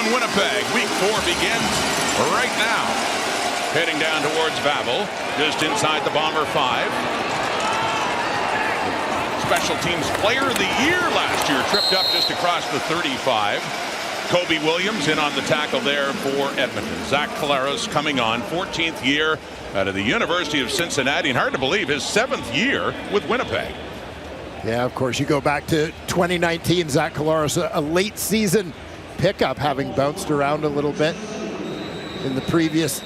in Winnipeg. Week 4 begins right now. Heading down towards Babel, just inside the Bomber 5. Special teams player of the year last year, tripped up just across the 35. Kobe Williams in on the tackle there for Edmonton. Zach Collaros coming on, 14th year out of the University of Cincinnati, and hard to believe his 7th year with Winnipeg. Yeah, of course, you go back to 2019, Zach Collaros, a late season pickup, having bounced around a little bit in the previous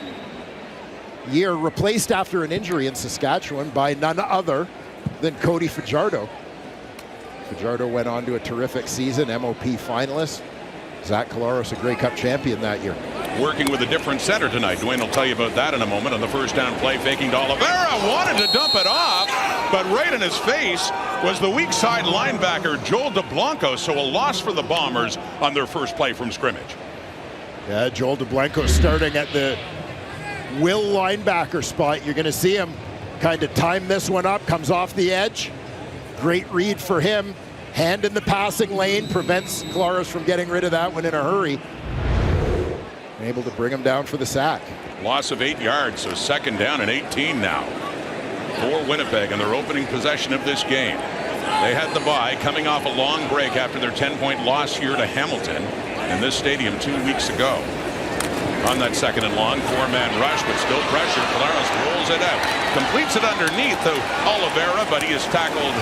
year, replaced after an injury in Saskatchewan by none other than Cody Fajardo. Fajardo went on to a terrific season, MOP finalist. Zach Collaros, a Grey Cup champion that year. Working with a different center tonight. Dwayne will tell you about that in a moment. On the first down play, faking to Oliveira, wanted to dump it off, but right in his face was the weak side linebacker Joel DeBlanco, so a loss for the Bombers on their first play from scrimmage. Yeah, Joel DeBlanco starting at the will linebacker spot. You're going to see him kind of time this one up, comes off the edge. Great read for him. Hand in the passing lane, prevents Collaros from getting rid of that one in a hurry. Able to bring him down for the sack. Loss of 8 yards, so second down and 18 now for Winnipeg in their opening possession of this game. They had the bye coming off a long break after their 10-point loss here to Hamilton in this stadium 2 weeks ago. On that second and long, 4-man rush, but still pressure. Collaros rolls it out, completes it underneath to Oliveira, but he is tackled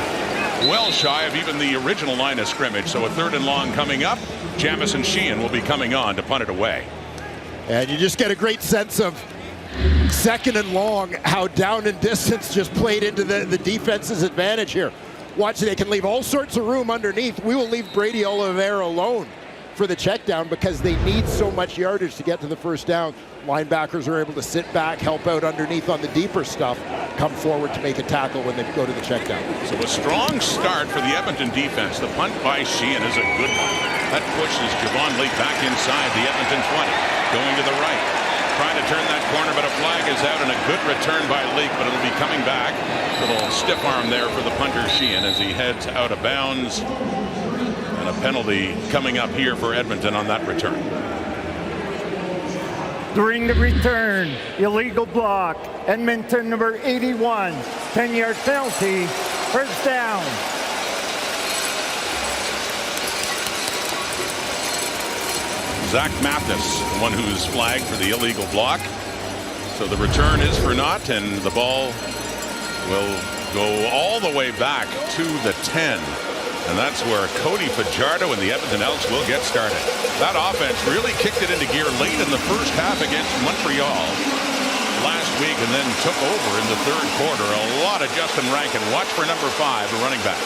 well shy of even the original line of scrimmage. So a third and long coming up. Jamison Sheehan will be coming on to punt it away. And you just get a great sense of second and long, how down and distance just played into the defense's advantage here. Watch, they can leave all sorts of room underneath. We will leave Brady Oliveira alone for the check down because they need so much yardage to get to the first down. Linebackers are able to sit back, help out underneath on the deeper stuff, come forward to make a tackle when they go to the check down. So a strong start for the Edmonton defense. The punt by Sheehan is a good one. That pushes Javon Leake back inside the Edmonton 20, going to the right. Trying to turn that corner, but a flag is out, and a good return by Leake, but it'll be coming back. Little stiff arm there for the punter Sheehan as he heads out of bounds. And a penalty coming up here for Edmonton on that return. During the return, illegal block. Edmonton number 81, 10-yard penalty, first down. Zach Mathis, the one who's flagged for the illegal block. So the return is for naught, and the ball will go all the way back to the 10. And that's where Cody Fajardo and the Edmonton Elks will get started. That offense really kicked it into gear late in the first half against Montreal last week and then took over in the third quarter. A lot of Justin Rankin. Watch for number 5, the running back.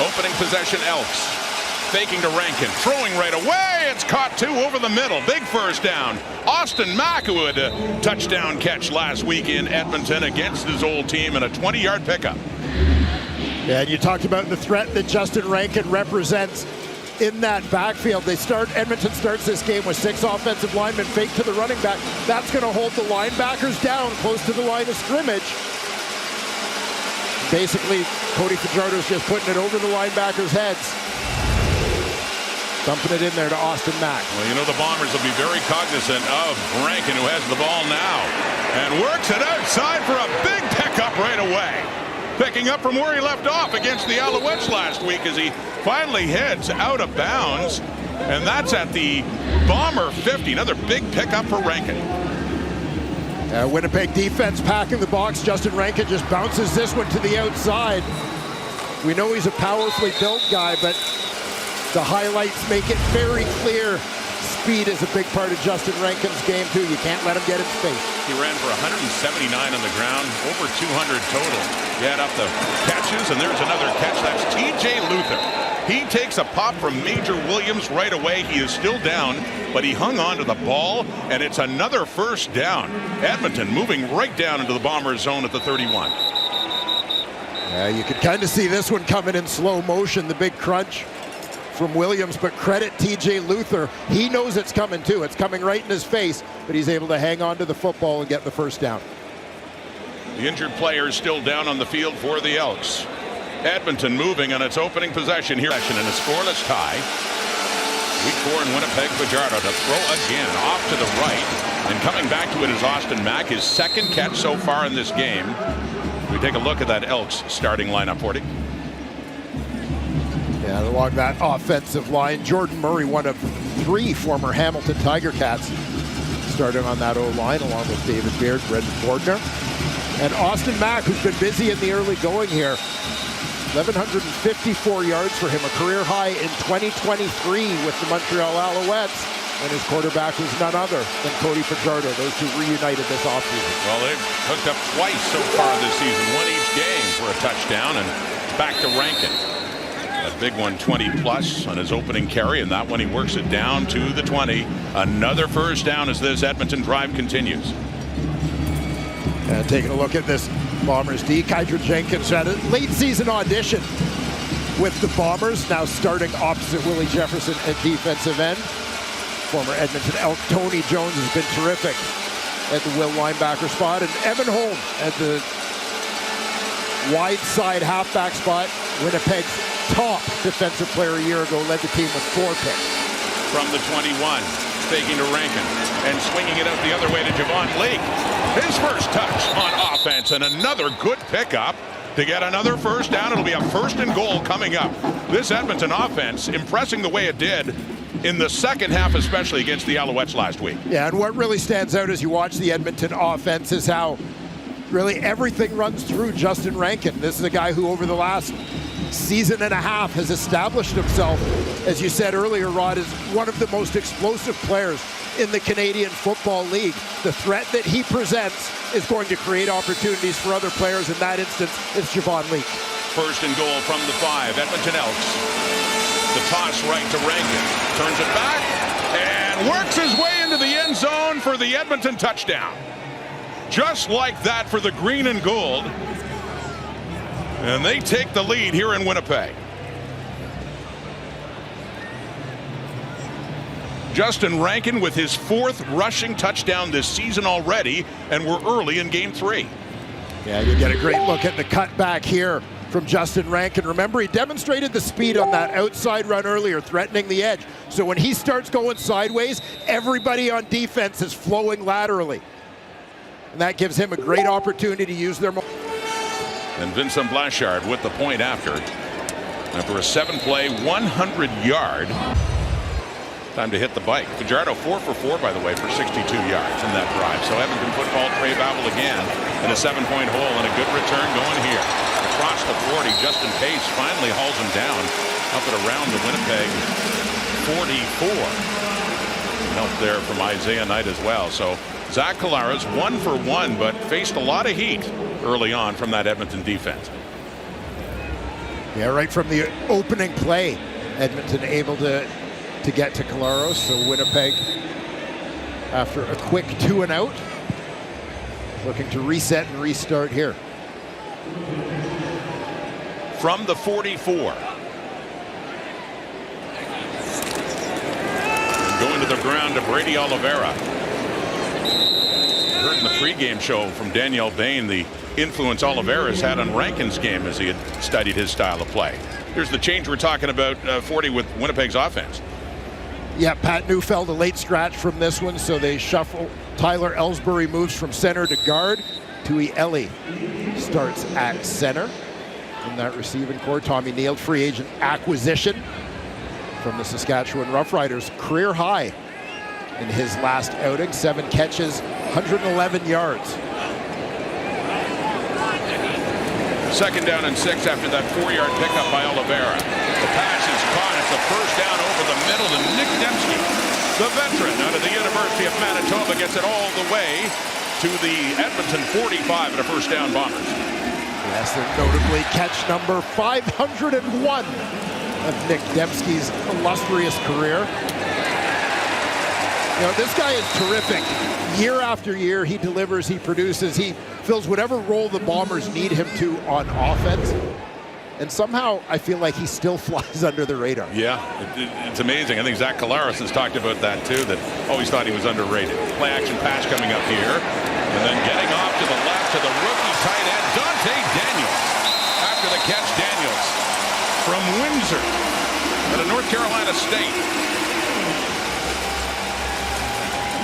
Opening possession, Elks. Faking to Rankin, throwing right away. It's caught 2 over the middle. Big first down. Austin Mack, who had a touchdown catch last week in Edmonton against his old team, and a 20-yard pickup. Yeah, and you talked about the threat that Justin Rankin represents in that backfield. Edmonton starts this game with 6 offensive linemen, fake to the running back. That's going to hold the linebackers down close to the line of scrimmage. Basically, Cody Fajardo's just putting it over the linebackers' heads. Dumping it in there to Austin Mack. Well, you know the Bombers will be very cognizant of Rankin, who has the ball now. And works it outside for a big pickup right away. Picking up from where he left off against the Alouettes last week as he finally heads out of bounds. And that's at the Bomber 50. Another big pickup for Rankin. Winnipeg defense packing the box. Justin Rankin just bounces this one to the outside. We know he's a powerfully built guy, but the highlights make it very clear. Speed is a big part of Justin Rankin's game, too. You can't let him get in space. He ran for 179 on the ground, over 200 total. You add up the catches, and there's another catch. That's TJ Luther. He takes a pop from Major Williams right away. He is still down, but he hung on to the ball, and it's another first down. Edmonton moving right down into the Bombers' zone at the 31. Yeah, you could kind of see this one coming in slow motion, the big crunch from Williams, but credit TJ Luther. He knows it's coming too. It's coming right in his face, but he's able to hang on to the football and get the first down. The injured player is still down on the field for the Elks. Edmonton moving on its opening possession here in a scoreless tie. Week 4 in Winnipeg. Fajardo to throw again off to the right, and coming back to it is Austin Mack, his second catch so far in this game. We take a look at that Elks starting lineup. 40. Yeah, along that offensive line, Jordan Murray, one of 3 former Hamilton Tiger Cats, starting on that O-line along with David Beard, Brendan Bordner, and Austin Mack, who's been busy in the early going here. 1,154 yards for him, a career high in 2023 with the Montreal Alouettes, and his quarterback was none other than Cody Fajardo. Those two reunited this offseason. Well, they've hooked up twice so far this season, one each game for a touchdown, and back to Rankin. A big one, 20+ on his opening carry, and that one he works it down to the 20. Another first down as this Edmonton drive continues. And taking a look at this Bombers D, Kydra Jenkins had a late season audition with the Bombers, now starting opposite Willie Jefferson at defensive end. Former Edmonton Elk Tony Jones has been terrific at the will linebacker spot, and Evan Holm at the wide side halfback spot. Winnipeg's top defensive player a year ago, led the team with 4 picks. From the 21, faking to Rankin and swinging it out the other way to Javon Leake. His first touch on offense, and another good pickup to get another first down. It'll be a 1st and goal coming up. This Edmonton offense impressing the way it did in the second half, especially against the Alouettes last week. Yeah, and what really stands out as you watch the Edmonton offense is how really everything runs through Justin Rankin. This is a guy who over the last season and a half has established himself, as you said earlier, Rod, as one of the most explosive players in the Canadian Football League. The threat that he presents is going to create opportunities for other players. In that instance, it's Javon Leake. 1st and goal from the 5, Edmonton Elks. The toss right to Rankin, turns it back, and works his way into the end zone for the Edmonton touchdown. Just like that for the green and gold. And they take the lead here in Winnipeg. Justin Rankin with his 4th rushing touchdown this season already, and we're early in game 3. Yeah, you get a great look at the cutback here from Justin Rankin. Remember, he demonstrated the speed on that outside run earlier, threatening the edge. So when he starts going sideways, everybody on defense is flowing laterally. And that gives him a great opportunity to use their... And Vincent Blanchard with the point after a 7-play, 100-yard. Time to hit the bike. Fajardo 4 for 4, by the way, for 62 yards in that drive. So Edmonton football, Trey Babel again in a 7-point hole, and a good return going here. Across the 40, Justin Pace finally hauls him down up at around the Winnipeg 44. Help there from Isaiah Knight as well. So Zach Collaros 1 for 1, but faced a lot of heat early on from that Edmonton defense. Yeah, right from the opening play, Edmonton able to get to Collaros. So Winnipeg, after a quick 2 and out, looking to reset and restart here. From the 44. And going to the ground to Brady Oliveira. Heard in the pregame show from Danielle Bain the influence Oliveira's had on Rankin's game as he had studied his style of play. Here's the change we're talking about, 40 with Winnipeg's offense. Yeah, Pat Neufeld, a late scratch from this one, so they shuffle. Tyler Ellsbury moves from center to guard. Tui Eli starts at center in that receiving core. Tommy Neal, free agent acquisition from the Saskatchewan Roughriders. Career high in his last outing, 7 catches, 111 yards. 2nd down and 6 after that 4-yard pickup by Oliveira. The pass is caught. It's a first down over the middle to Nick Dembski. The veteran out of the University of Manitoba gets it all the way to the Edmonton 45 and a first down Bombers. Yes, and notably catch number 501 of Nick Dembski's illustrious career. You know, this guy is terrific. Year after year, he delivers, he produces, he fills whatever role the Bombers need him to on offense. And somehow, I feel like he still flies under the radar. Yeah, it's amazing. I think Zach Collaros has talked about that too, that always thought he was underrated. Play action pass coming up here. And then getting off to the left to the rookie tight end, Dante Daniels. After the catch, Daniels Windsor out of North Carolina State.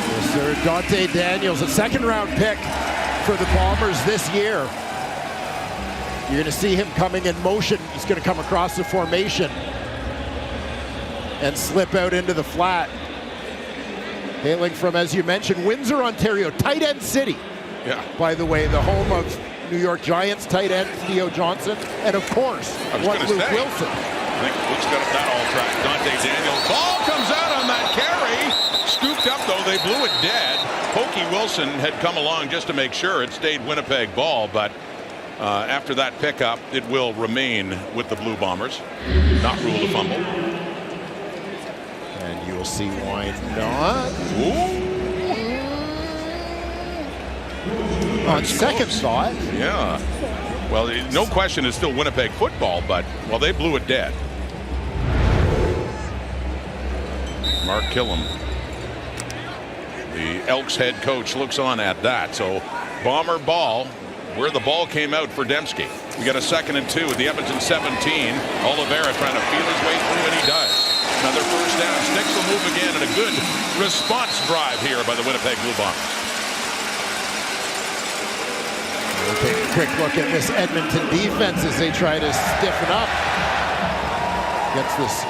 Yes, sir. Dante Daniels, a second-round pick for the Bombers this year. You're going to see him coming in motion. He's going to come across the formation and slip out into the flat. Hailing from, as you mentioned, Windsor, Ontario, tight end city. Yeah. By the way, the home of New York Giants tight end Theo Johnson, and of course, Luke Wilson. I think Luke's got that all tracked. Dante Daniels. Ball comes out on that carry. Scooped up, though. They blew it dead. Pokey Wilson had come along just to make sure it stayed Winnipeg ball, but after that pickup, it will remain with the Blue Bombers. Not ruled a fumble. And you'll see why not. Ooh. On second thought. Yeah. Well, no question it's still Winnipeg football, but, well, they blew it dead. Mark Killam, the Elks head coach, looks on at that. So Bomber ball, where the ball came out for Dembski. We got a 2nd and 2 at the Edmonton 17. Oliveira trying to feel his way through, and he does. Another first down. Sticks will move again, and a good response drive here by the Winnipeg Blue Bombers. We'll take a quick look at this Edmonton defense as they try to stiffen up against this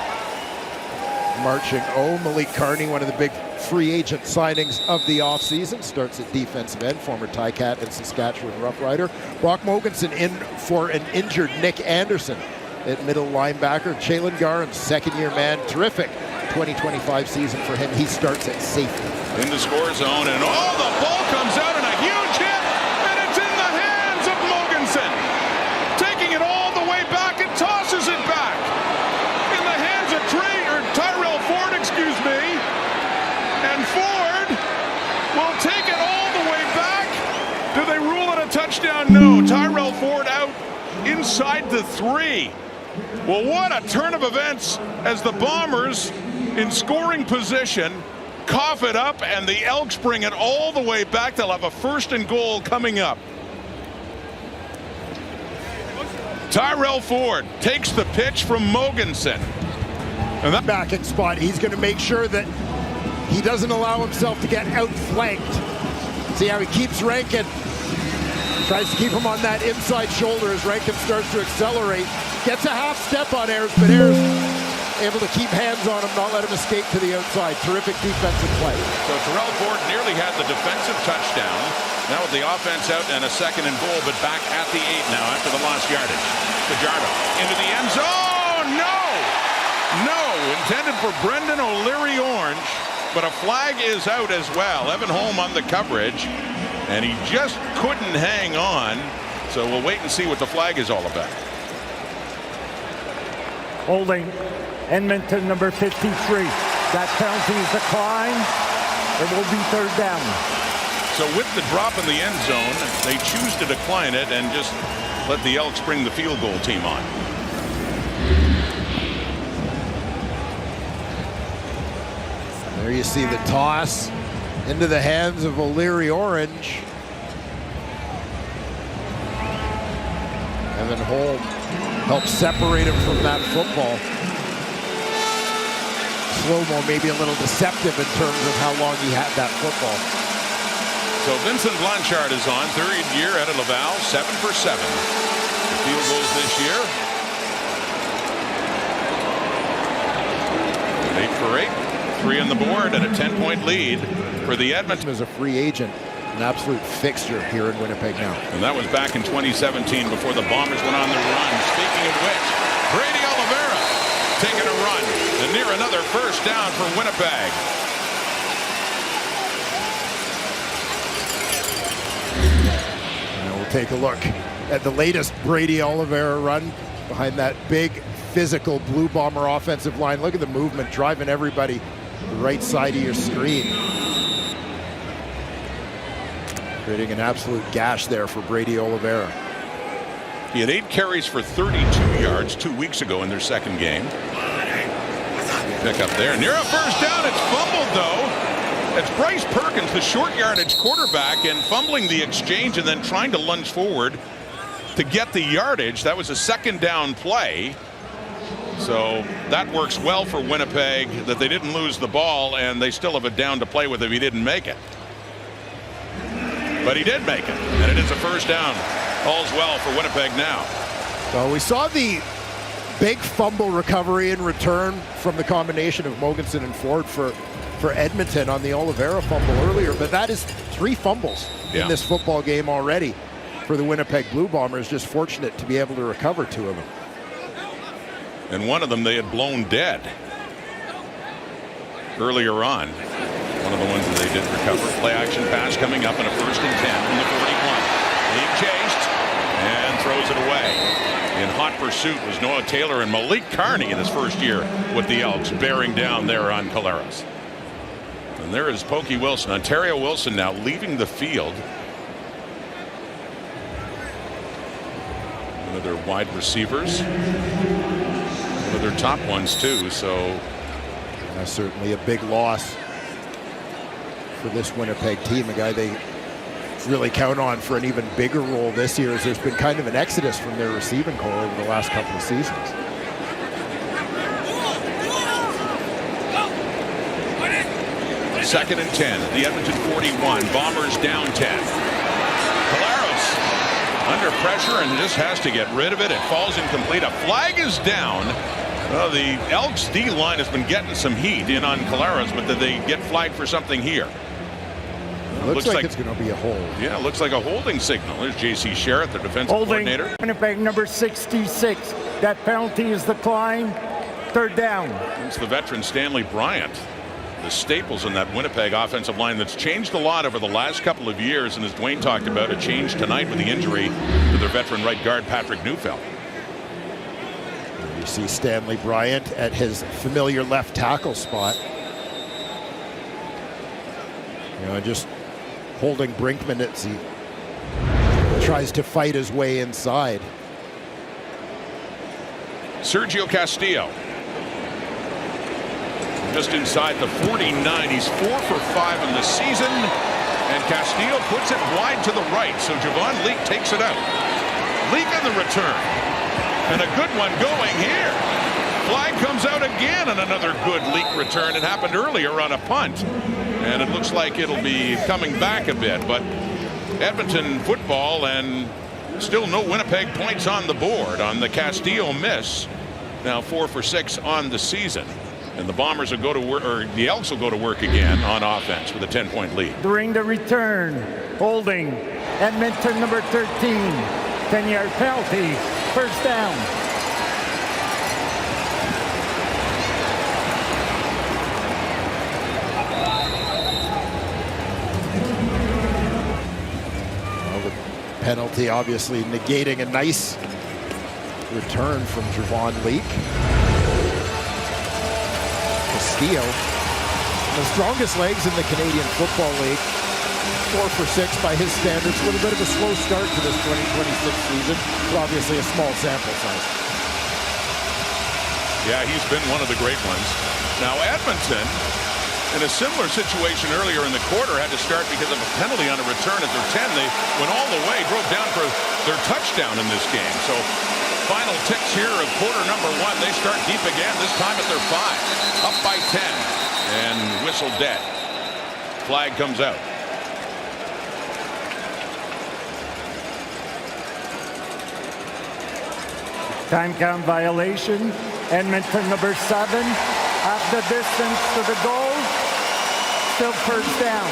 marching Malik Carney, one of the big free agent signings of the offseason. Starts at defensive end, former Ticat and Saskatchewan Rough Rider. Brock Mogensen in for an injured Nick Anderson at middle linebacker. Jalen Garn, second-year man, terrific 2025 season for him. He starts at safety. In the score zone, and the ball comes out, and a huge hit, and it's in the hands of Mogensen. Taking it all the way back and tosses it back. In the hands of Tyrell Ford, excuse me. And Ford will take it all the way back. Do they rule it a touchdown? No. Tyrell Ford out inside the 3. Well, what a turn of events as the Bombers in scoring position cough it up, and the Elks bring it all the way back. They'll have a 1st and goal coming up. Tyrell Ford takes the pitch from Mogensen. And that backing spot, he's going to make sure that he doesn't allow himself to get outflanked. See how he keeps Rankin. Tries to keep him on that inside shoulder as Rankin starts to accelerate. Gets a half step on Ayers, but Ayers able to keep hands on him, not let him escape to the outside. Terrific defensive play. So Tyrell Ford nearly had the defensive touchdown. Now with the offense out and a 2nd and goal, but back at the 8 now after the lost yardage. Fajardo into the end zone. No, intended for Brendan O'Leary Orange, but a flag is out as well. Evan Holm on the coverage, and he just couldn't hang on. So we'll wait and see what the flag is all about. Holding Edmonton number 53. That penalty is declined. It will be 3rd down. So with the drop in the end zone, they choose to decline it and just let the Elks bring the field goal team on. There you see the toss into the hands of O'Leary Orange. Evan Holm helps separate him from that football. Slow-mo maybe a little deceptive in terms of how long he had that football. So Vincent Blanchard is on, 3rd year out of Laval, 7 for 7. Field goals this year. 8 for 8. 3 on the board and a 10-point lead for the Edmonton. As a free agent, an absolute fixture here in Winnipeg now. And that was back in 2017 before the Bombers went on the run. Speaking of which, Brady Oliveira taking a run and near another 1st down for Winnipeg. And we'll take a look at the latest Brady Oliveira run behind that big physical Blue Bomber offensive line. Look at the movement, driving everybody to the right side of your screen. Creating an absolute gash there for Brady Oliveira. He had 8 carries for 32 yards 2 weeks ago in their 2nd game. Pick up there. Near a 1st down. It's fumbled, though. It's Bryce Perkins, the short yardage quarterback, and fumbling the exchange and then trying to lunge forward to get the yardage. That was a 2nd down play. So that works well for Winnipeg, that they didn't lose the ball and they still have a down to play with if he didn't make it. But he did make it, and it is a first down. All's well for Winnipeg now. So we saw the big fumble recovery in return from the combination of Mogensen and Ford for Edmonton on the Oliveira fumble earlier, but that is 3 fumbles in this football game already for the Winnipeg Blue Bombers. Just fortunate to be able to recover 2 of them. And one of them they had blown dead earlier on. One of the ones that they did recover. Play action pass coming up in a 1st and 10 from the 41. Being chased and throws it away. In hot pursuit was Noah Taylor and Malik Carney in his first year with the Elks, bearing down there on Collaros. And there is Pokey Wilson. Ontario Wilson now leaving the field. One of their wide receivers. One of their top ones too. So that's certainly a big loss for this Winnipeg team. A guy they really count on for an even bigger role this year, as there's been kind of an exodus from their receiving core over the last couple of seasons. Second and 10, the Edmonton 41. Bombers down 10. Collaros under pressure and just has to get rid of it. It falls incomplete. A flag is down. Well, the Elks D line has been getting some heat in on Collaros, but did they get flagged for something here? Looks like it's going to be a hold. Yeah, it looks like a holding signal. There's J.C. Sherritt, the defensive coordinator. Winnipeg number 66. That penalty is declined. 3rd down. It's the veteran Stanley Bryant, the staples in that Winnipeg offensive line that's changed a lot over the last couple of years. And as Dwayne talked about, a change tonight with the injury to their veteran right guard Patrick Neufeld. You see Stanley Bryant at his familiar left tackle spot. You know, just holding Brinkman as he tries to fight his way inside. Sergio Castillo just inside the 49. He's 4 for 5 in the season, and Castillo puts it wide to the right, so Javon Leake takes it out. Leake on the return, and a good one going here. Flag comes out again, and another good Leake return. It happened earlier on a punt, and it looks like it'll be coming back a bit. But Edmonton football, and still no Winnipeg points on the board on the Castillo miss. Now 4 for 6 on the season, and the Bombers will go to work, or the Elks will go to work again on offense with a 10-point lead. During the return, holding Edmonton number 13, 10-yard penalty, 1st down. Penalty obviously negating a nice return from Javon Leake. Castillo, the strongest legs in the Canadian Football League. 4 for 6 by his standards. A little bit of a slow start to this 2026 season, but obviously a small sample size. Yeah, he's been one of the great ones. Now Edmonton, in a similar situation earlier in the quarter, had to start because of a penalty on a return at their 10. They went all the way, drove down for their touchdown in this game. So final ticks here of quarter number 1. They start deep again, this time at their 5. Up by 10 and whistle dead. Flag comes out. Time count violation. Edmonton number 7. Half the distance to the goal. Still 1st down.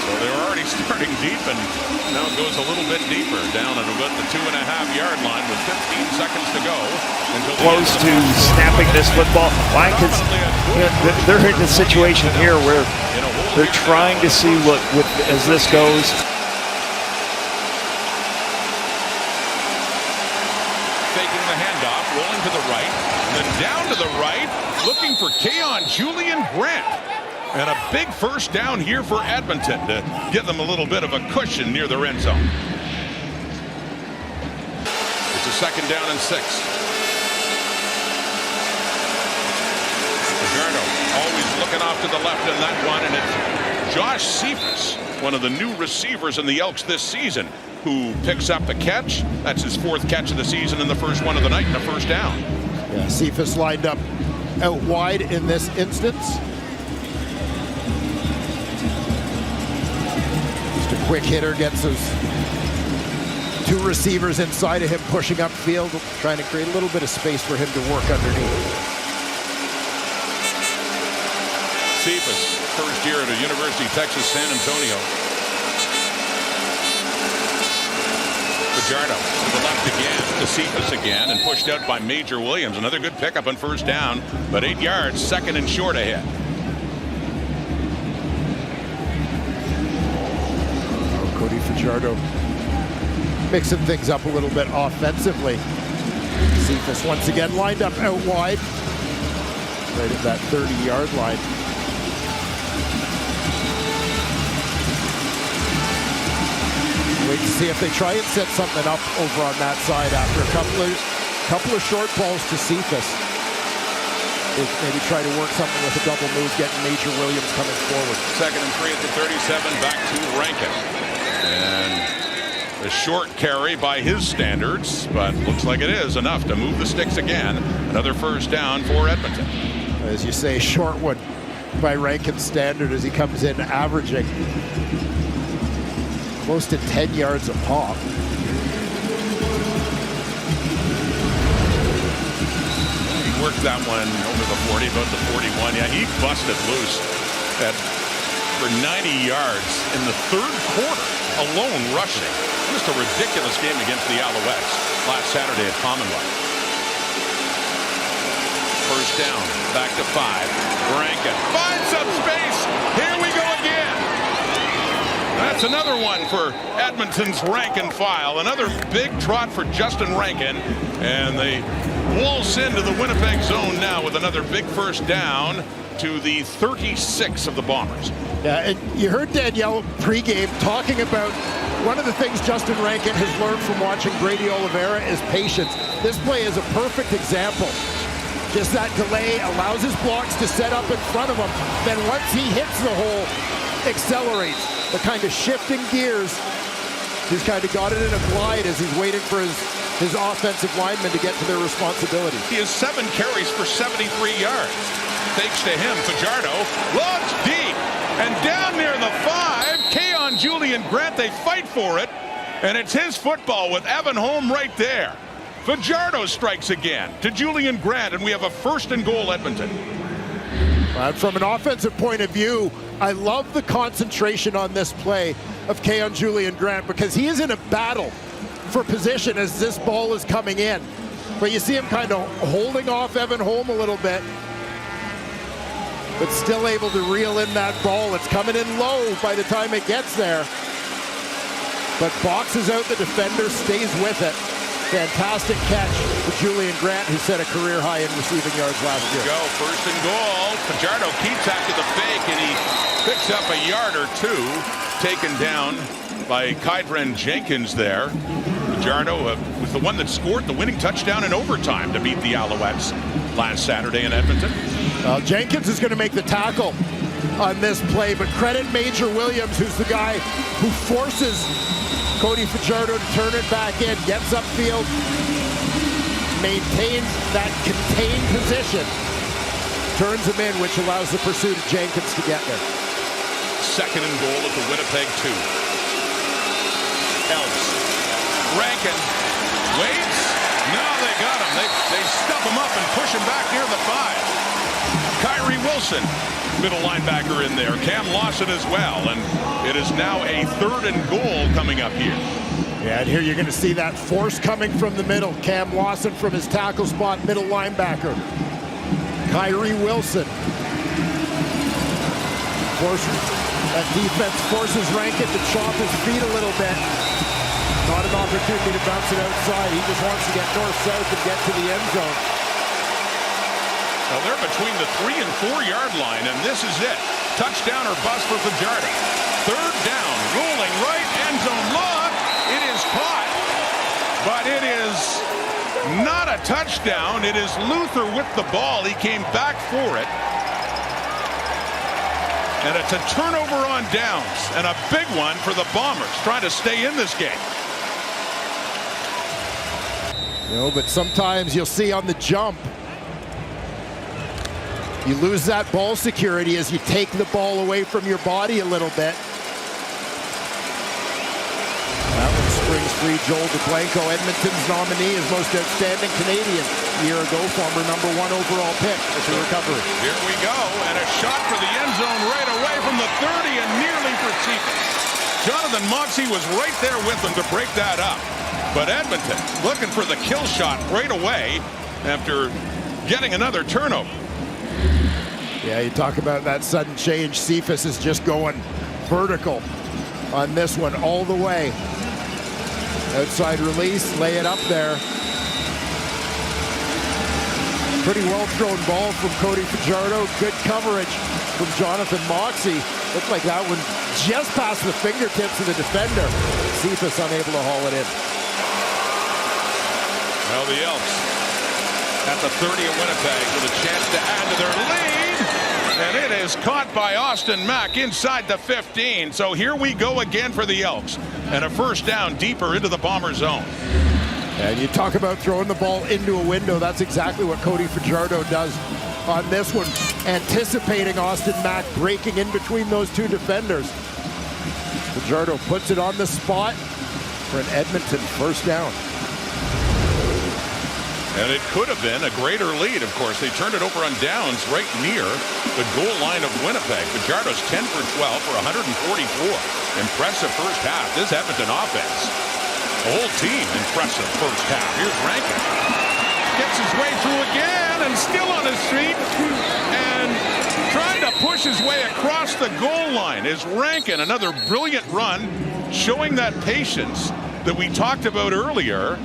So they're already starting deep, and now it goes a little bit deeper, down at about the 2.5-yard line with 15 seconds to go. Until close to snapping this football. Why? Because they're in a situation here where they're trying to see what as this goes. Faking the handoff, rolling to the right, and then down to the right, looking for Keon Julian Grant. And a big 1st down here for Edmonton to give them a little bit of a cushion near their end zone. It's a 2nd down and 6. Fajardo always looking off to the left in that one, and it's Josh Cephas, one of the new receivers in the Elks this season, who picks up the catch. That's his 4th catch of the season and the first one of the night, and a 1st down. Yeah, Cephas lined up out wide in this instance. Just a quick hitter, gets those two receivers inside of him, pushing upfield, trying to create a little bit of space for him to work underneath. Cephas, first year at a University of Texas San Antonio. Fajardo to the left again, to Cephas again, and pushed out by Major Williams. Another good pickup on first down, but 8 yards, second and short ahead. Oh, Cody Fajardo mixing things up a little bit offensively. Cephas once again lined up out wide, right at that 30-yard line. Wait to see if they try and set something up over on that side after a couple of short balls to Cephas. Maybe try to work something with a double move, getting Major Williams coming forward. Second and 3 at the 37, back to Rankin. And a short carry by his standards, but looks like it is enough to move the sticks again. Another first down for Edmonton. As you say, short one by Rankin's standard as he comes in averaging close to 10 yards a pop. He worked that one over the 40, about the 41. Yeah, he busted loose for 90 yards in the third quarter alone rushing. Just a ridiculous game against the Alouettes last Saturday at Commonwealth. First down, back to 5. Rankin finds some space. Here we go again. That's another one for Edmonton's Rankin file. Another big trot for Justin Rankin. And they waltz into the Winnipeg zone now with another big first down to the 36 of the Bombers. Yeah, and you heard Danielle pregame talking about one of the things Justin Rankin has learned from watching Brady Oliveira is patience. This play is a perfect example. Just that delay allows his blocks to set up in front of him. Then once he hits the hole, accelerates. The kind of shifting gears. He's kind of got it in a glide as he's waiting for his offensive linemen to get to their responsibility. He has 7 carries for 73 yards. Thanks to him, Fajardo looks deep and down near the 5. Keon Julian Grant, they fight for it, and it's his football with Evan Holm right there. Fajardo strikes again to Julian Grant, and we have a first and goal, Edmonton. From an offensive point of view, I love the concentration on this play of Keon Julian Grant because he is in a battle for position as this ball is coming in. But you see him kind of holding off Evan Holm a little bit, but still able to reel in that ball. It's coming in low by the time it gets there. But boxes out the defender, stays with it. Fantastic catch for Julian Grant, who set a career high in receiving yards last year. Go, first and goal. Fajardo keeps after the fake, and he picks up a yard or two, taken down by Kydren Jenkins there. Fajardo was the one that scored the winning touchdown in overtime to beat the Alouettes last Saturday in Edmonton. Jenkins is going to make the tackle on this play, but credit Major Williams, who's the guy who forces Cody Fajardo to turn it back in, gets upfield, maintains that contained position, turns him in, which allows the pursuit of Jenkins to get there. Second and goal at the Winnipeg 2. Elks. Rankin waits. No, they got him. They stuff him up and push him back near the 5. Kyrie Wilson, middle linebacker in there. Cam Lawson as well. And it is now a third and goal coming up here. Yeah, and here you're going to see that force coming from the middle. Cam Lawson from his tackle spot, middle linebacker. Kyrie Wilson. That defense forces Rankin to chop his feet a little bit. Not an opportunity to bounce it outside. He just wants to get north-south and get to the end zone. Well, they're between the 3 and 4 yard line, and this is it. Touchdown or bust for Fajardo. Third down, rolling right, end zone look. It is caught, but it is not a touchdown. It is Luther with the ball. He came back for it. And it's a turnover on downs, and a big one for the Bombers, trying to stay in this game. But sometimes you'll see on the jump You lose that ball security as you take the ball away from your body a little bit. That one springs free. Joel DeBlanco, Edmonton's nominee as most outstanding Canadian a year ago, former #1 overall pick with the recovery. Here we go, and a shot for the end zone right away from the 30 and nearly for Cephas. Jonathan Moxey was right there with them to break that up. But Edmonton looking for the kill shot right away after getting another turnover. Yeah, you talk about that sudden change. Cephas is just going vertical on this one all the way. Outside release, lay it up there. Pretty well thrown ball from Cody Fajardo. Good coverage from Jonathan Moxey. Looked like that one just past the fingertips of the defender. Cephas unable to haul it in. Well, the Elks at the 30 of Winnipeg with a chance to add to their lead. And it is caught by Austin Mack inside the 15. So here we go again for the Elks. And a first down deeper into the Bomber zone. And you talk about throwing the ball into a window. That's exactly what Cody Fajardo does on this one. Anticipating Austin Mack breaking in between those two defenders. Fajardo puts it on the spot for an Edmonton first down. And it could have been a greater lead, of course. They turned it over on downs right near the goal line of Winnipeg. Fajardo's 10 for 12 for 144. Impressive first half. This Edmonton offense. The whole team impressive first half. Here's Rankin. Gets his way through again and still on his feet. And trying to push his way across the goal line is Rankin. Another brilliant run showing that patience that we talked about earlier.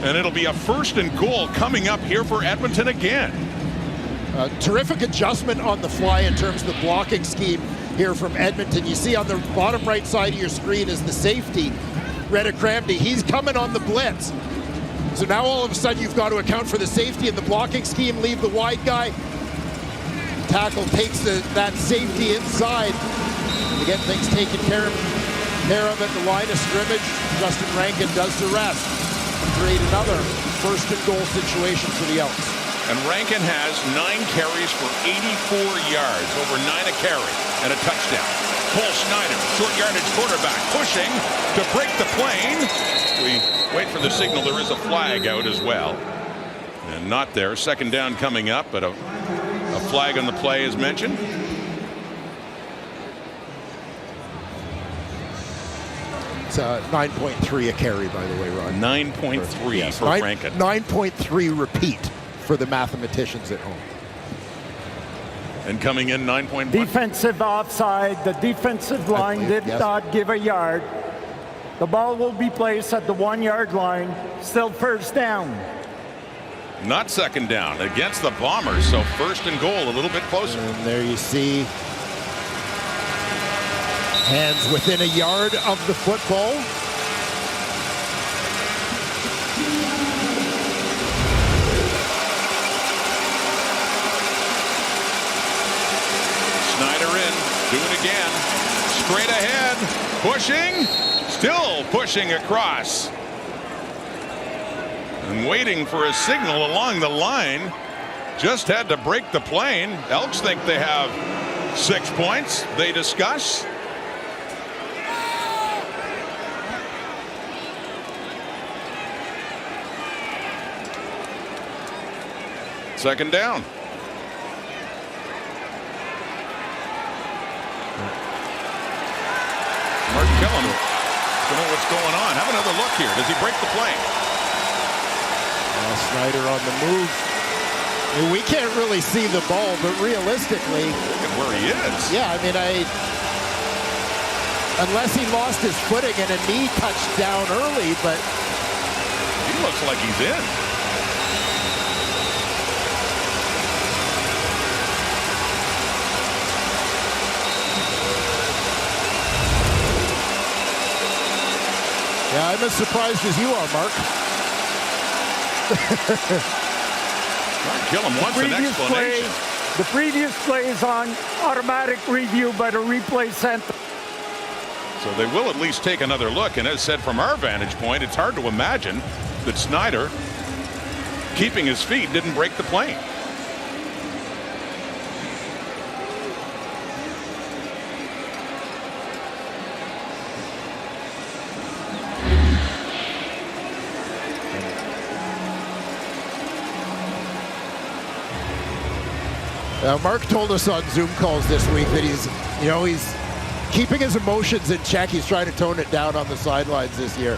And it'll be a first and goal coming up here for Edmonton again. Terrific adjustment on the fly in terms of the blocking scheme here from Edmonton. You see on the bottom right side of your screen is the safety, Reddick Cramdy. He's coming on the blitz. So now all of a sudden you've got to account for the safety and the blocking scheme, leave the wide guy. Tackle takes that safety inside to get things taken care of at the line of scrimmage. Justin Rankin does the rest. Create another first and goal situation for the Elks. And Rankin has 9 carries for 84 yards, over 9 a carry, and a touchdown. Cole Snyder, short yardage quarterback, pushing to break the plane. We wait for the signal. There is a flag out as well. And not there. Second down coming up, but a flag on the play is mentioned. It's 9.3 a carry, by the way, Ron. 9.3 yes, for Rankin. 9.3 repeat for the mathematicians at home. And coming in 9.1. Defensive offside. The defensive line did not give a yard. The ball will be placed at the 1 yard line. Still first down. Not second down against the Bombers. So first and goal a little bit closer. And there you see hands within a yard of the football. Snyder in, do it again. Straight ahead, pushing, still pushing across. And waiting for a signal along the line. Just had to break the plane. Elks think they have 6 points. They discuss. Second down. Mark Gillum to know what's going on. Have another look here. Does he break the plane? Snyder on the move. We can't really see the ball, but realistically, look at where he is. Yeah, I mean, unless he lost his footing and a knee touched down early, but he looks like he's in. Yeah, I'm as surprised as you are, Mark. Mark Gillum wants an explanation. The previous play is on automatic review by the replay center. So they will at least take another look. And as said, from our vantage point, it's hard to imagine that Snyder, keeping his feet, didn't break the plane. Mark told us on Zoom calls this week that he's keeping his emotions in check. He's trying to tone it down on the sidelines this year.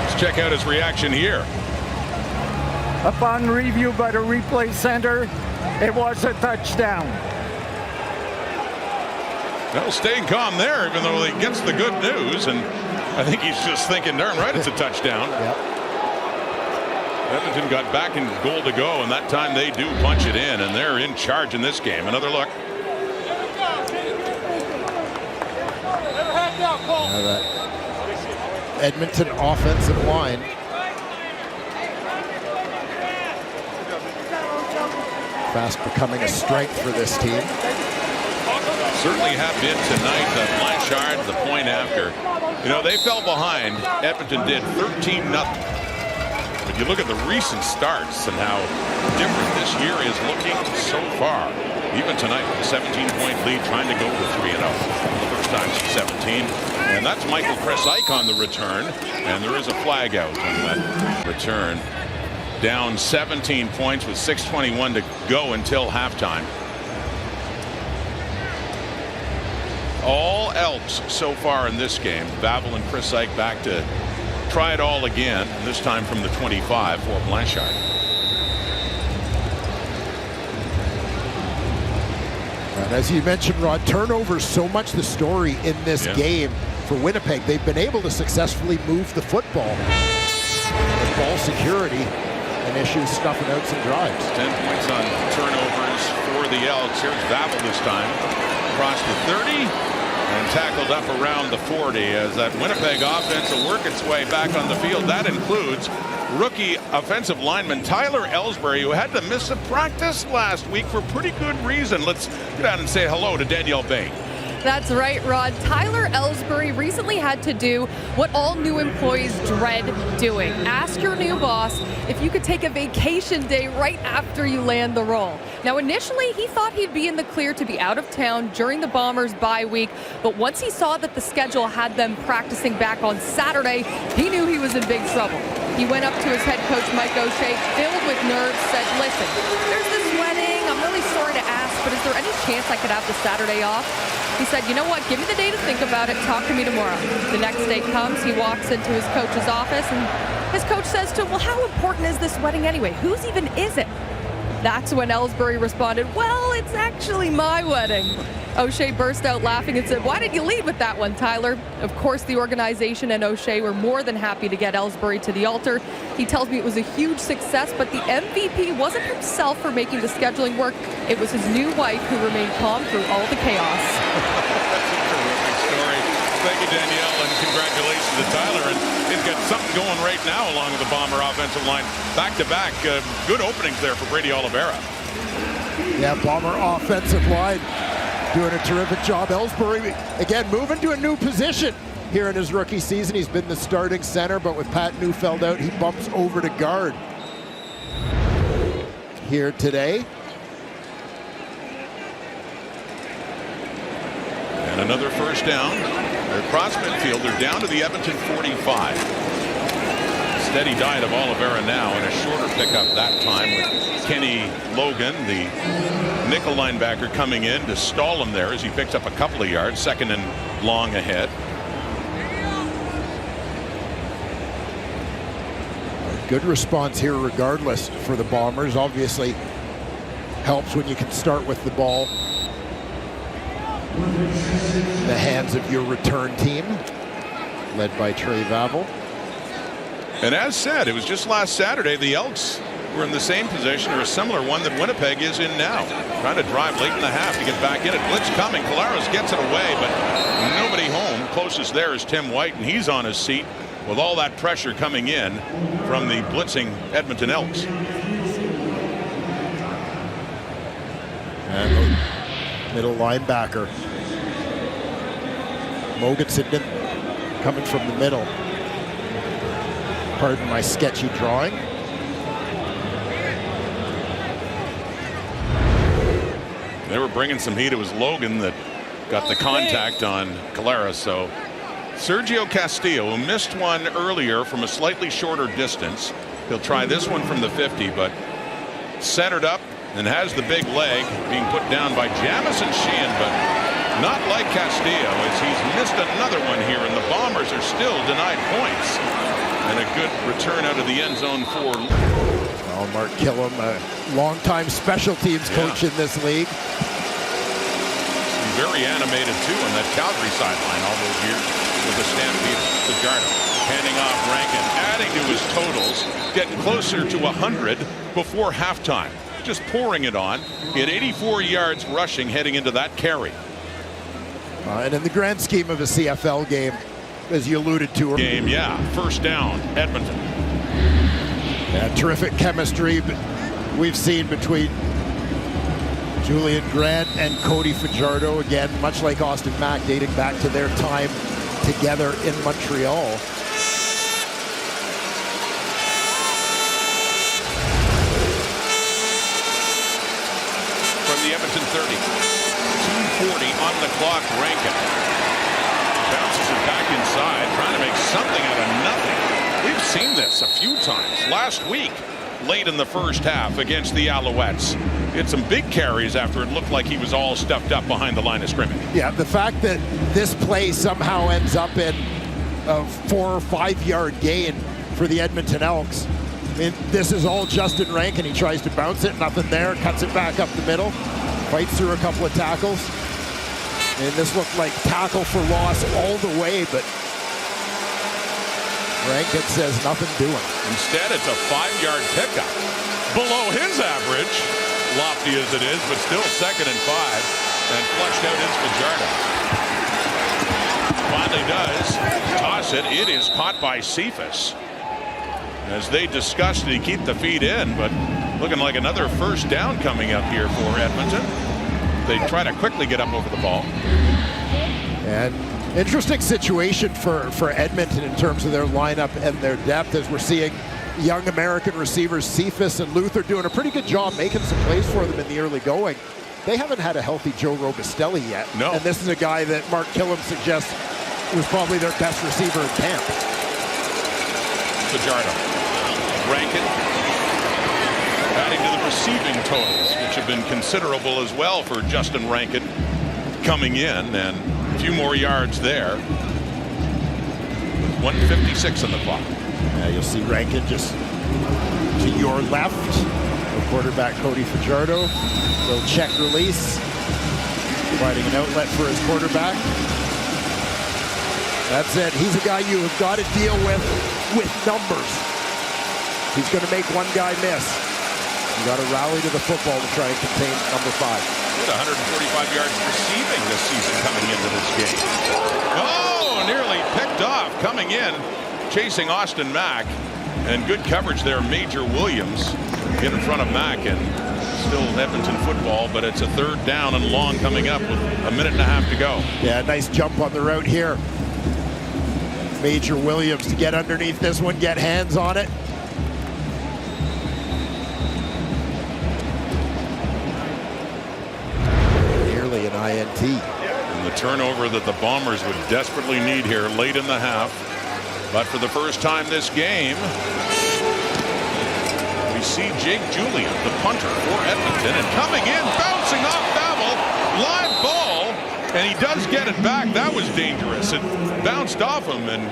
Let's check out his reaction here. Upon review by the replay center, it was a touchdown. Well, staying calm there, even though he gets the good news, and I think he's just thinking, darn right, it's a touchdown. Yep. Edmonton got back in goal to go, and that time they do punch it in, and they're in charge in this game. Another look. That Edmonton offensive line. Fast becoming a strength for this team. Certainly have been tonight. Blanchard, the point after. They fell behind. Edmonton did 13-0. But you look at the recent starts and how different this year is looking so far. Even tonight, with a 17-point lead, trying to go for 3-0. The first time since 17. And that's Michael Kresik on the return. And there is a flag out on that return. Down 17 points with 6:21 to go until halftime. All Elks so far in this game. Vavel and Kresik back to try it all again, this time from the 25 for Blanchard. And as you mentioned, Rod, turnovers so much the story in this game for Winnipeg. They've been able to successfully move the football. With ball security and issues stuffing out some drives. 10 points on turnovers for the Elks. Here's Vavel this time. Across the 30. And tackled up around the 40 as that Winnipeg offense will work its way back on the field. That includes rookie offensive lineman Tyler Ellsbury, who had to miss a practice last week for pretty good reason. Let's get out and say hello to Danielle Bain. That's right, Rod. Tyler Ellsbury recently had to do what all new employees dread doing. Ask your new boss if you could take a vacation day right after you land the role. Now, initially, he thought he'd be in the clear to be out of town during the Bombers' bye week, but once he saw that the schedule had them practicing back on Saturday, he knew he was in big trouble. He went up to his head coach, Mike O'Shea, filled with nerves, said, listen, there's this wedding. I'm really sorry to ask, but is there any chance I could have the Saturday off? He said, you know what, give me the day to think about it. Talk to me tomorrow. The next day comes, he walks into his coach's office, and his coach says to him, well, how important is this wedding anyway? Whose even is it? That's when Ellsbury responded, well, it's actually my wedding. O'Shea burst out laughing and said, why did you lead with that one, Tyler? Of course, the organization and O'Shea were more than happy to get Ellsbury to the altar. He tells me it was a huge success, but the MVP wasn't himself for making the scheduling work. It was his new wife who remained calm through all the chaos. That's a terrific story. Thank you, Danielle, and congratulations to Tyler. And he's got something going right now along with the Bomber offensive line. Back-to-back, good openings there for Brady Oliveira. Yeah, Bomber offensive line doing a terrific job. Ellsbury, again, moving to a new position here in his rookie season. He's been the starting center, but with Pat Neufeld out, he bumps over to guard here today. And another first down. They're across midfield. They're down to the Edmonton 45. Steady diet of Oliveira now, and a shorter pickup that time with Kenny Logan, the nickel linebacker, coming in to stall him there as he picks up a couple of yards. Second and long ahead. Good response here regardless for the Bombers. Obviously helps when you can start with the ball in the hands of your return team, led by Trey Vavel. And as said, it was just last Saturday the Elks were in the same position, or a similar one that Winnipeg is in now. Trying to drive late in the half to get back in it. Blitz coming. Collaros gets it away, but nobody home. Closest there is Tim White, and he's on his seat with all that pressure coming in from the blitzing Edmonton Elks. And middle linebacker Mogensen coming from the middle. Pardon my sketchy drawing. They were bringing some heat. It was Logan that got the contact on Collaros, so Sergio Castillo, who missed one earlier from a slightly shorter distance. He'll try this one from the 50, but centered up and has the big leg, being put down by Jamison Sheehan, but not like Castillo, as he's missed another one here, and the Bombers are still denied points. And a good return out of the end zone for Mark Killam, a longtime special teams coach in this league. Very animated too on that Calgary sideline all those years with the Stampede. Fajardo handing off Rankin, adding to his totals, getting closer to 100 before halftime. Just pouring it on. He had 84 yards rushing heading into that carry. And in the grand scheme of a CFL game, as you alluded to. Game, yeah. First down, Edmonton. Yeah, terrific chemistry we've seen between Julian Grant and Cody Fajardo. Again, much like Austin Mack, dating back to their time together in Montreal. From the Edmonton 30. 2:40 on the clock, Rankin. Bounces it back inside, trying to make something out of nothing. We've seen this a few times. Last week, late in the first half against the Alouettes. He had some big carries after it looked like he was all stuffed up behind the line of scrimmage. Yeah, the fact that this play somehow ends up in a 4 or 5 yard gain for the Edmonton Elks. I mean, this is all Justin Rankin. He tries to bounce it, nothing there, cuts it back up the middle, fights through a couple of tackles. And this looked like tackle for loss all the way, but Rankin says nothing doing. Instead, it's a 5-yard pickup. Below his average, lofty as it is, but still 2nd and 5. And flushed out is Fajardo. Finally does toss it. It is caught by Cephas. As they discussed, he keep the feet in, but looking like another first down coming up here for Edmonton. They try to quickly get up over the ball. And interesting situation for Edmonton in terms of their lineup and their depth, as we're seeing young American receivers Cephas and Luther doing a pretty good job making some plays for them in the early going. They haven't had a healthy Joe Robustelli yet. No. And this is a guy that Mark Killam suggests was probably their best receiver in camp. Fajardo. Rankin adding to the receiving totals, which have been considerable as well for Justin Rankin coming in, and a few more yards there. 1:56 on the clock. You'll see Rankin just to your left. The quarterback Cody Fajardo. Little check release. Providing an outlet for his quarterback. That's it. He's a guy you have got to deal with numbers. He's going to make one guy miss. You got to rally to the football to try and contain number 5. He had 145 yards receiving this season coming into this game. Oh, nearly picked off coming in, chasing Austin Mack. And good coverage there, Major Williams in front of Mack, and still Edmonton football, but it's a 3rd down and long coming up with a minute and a half to go. Yeah, nice jump on the route here. Major Williams to get underneath this one, get hands on it. Nearly an INT. And the turnover that the Bombers would desperately need here late in the half. But for the first time this game, we see Jake Julian, the punter for Edmonton, and coming in, bouncing off Babel, live ball, and he does get it back. That was dangerous. It bounced off him, and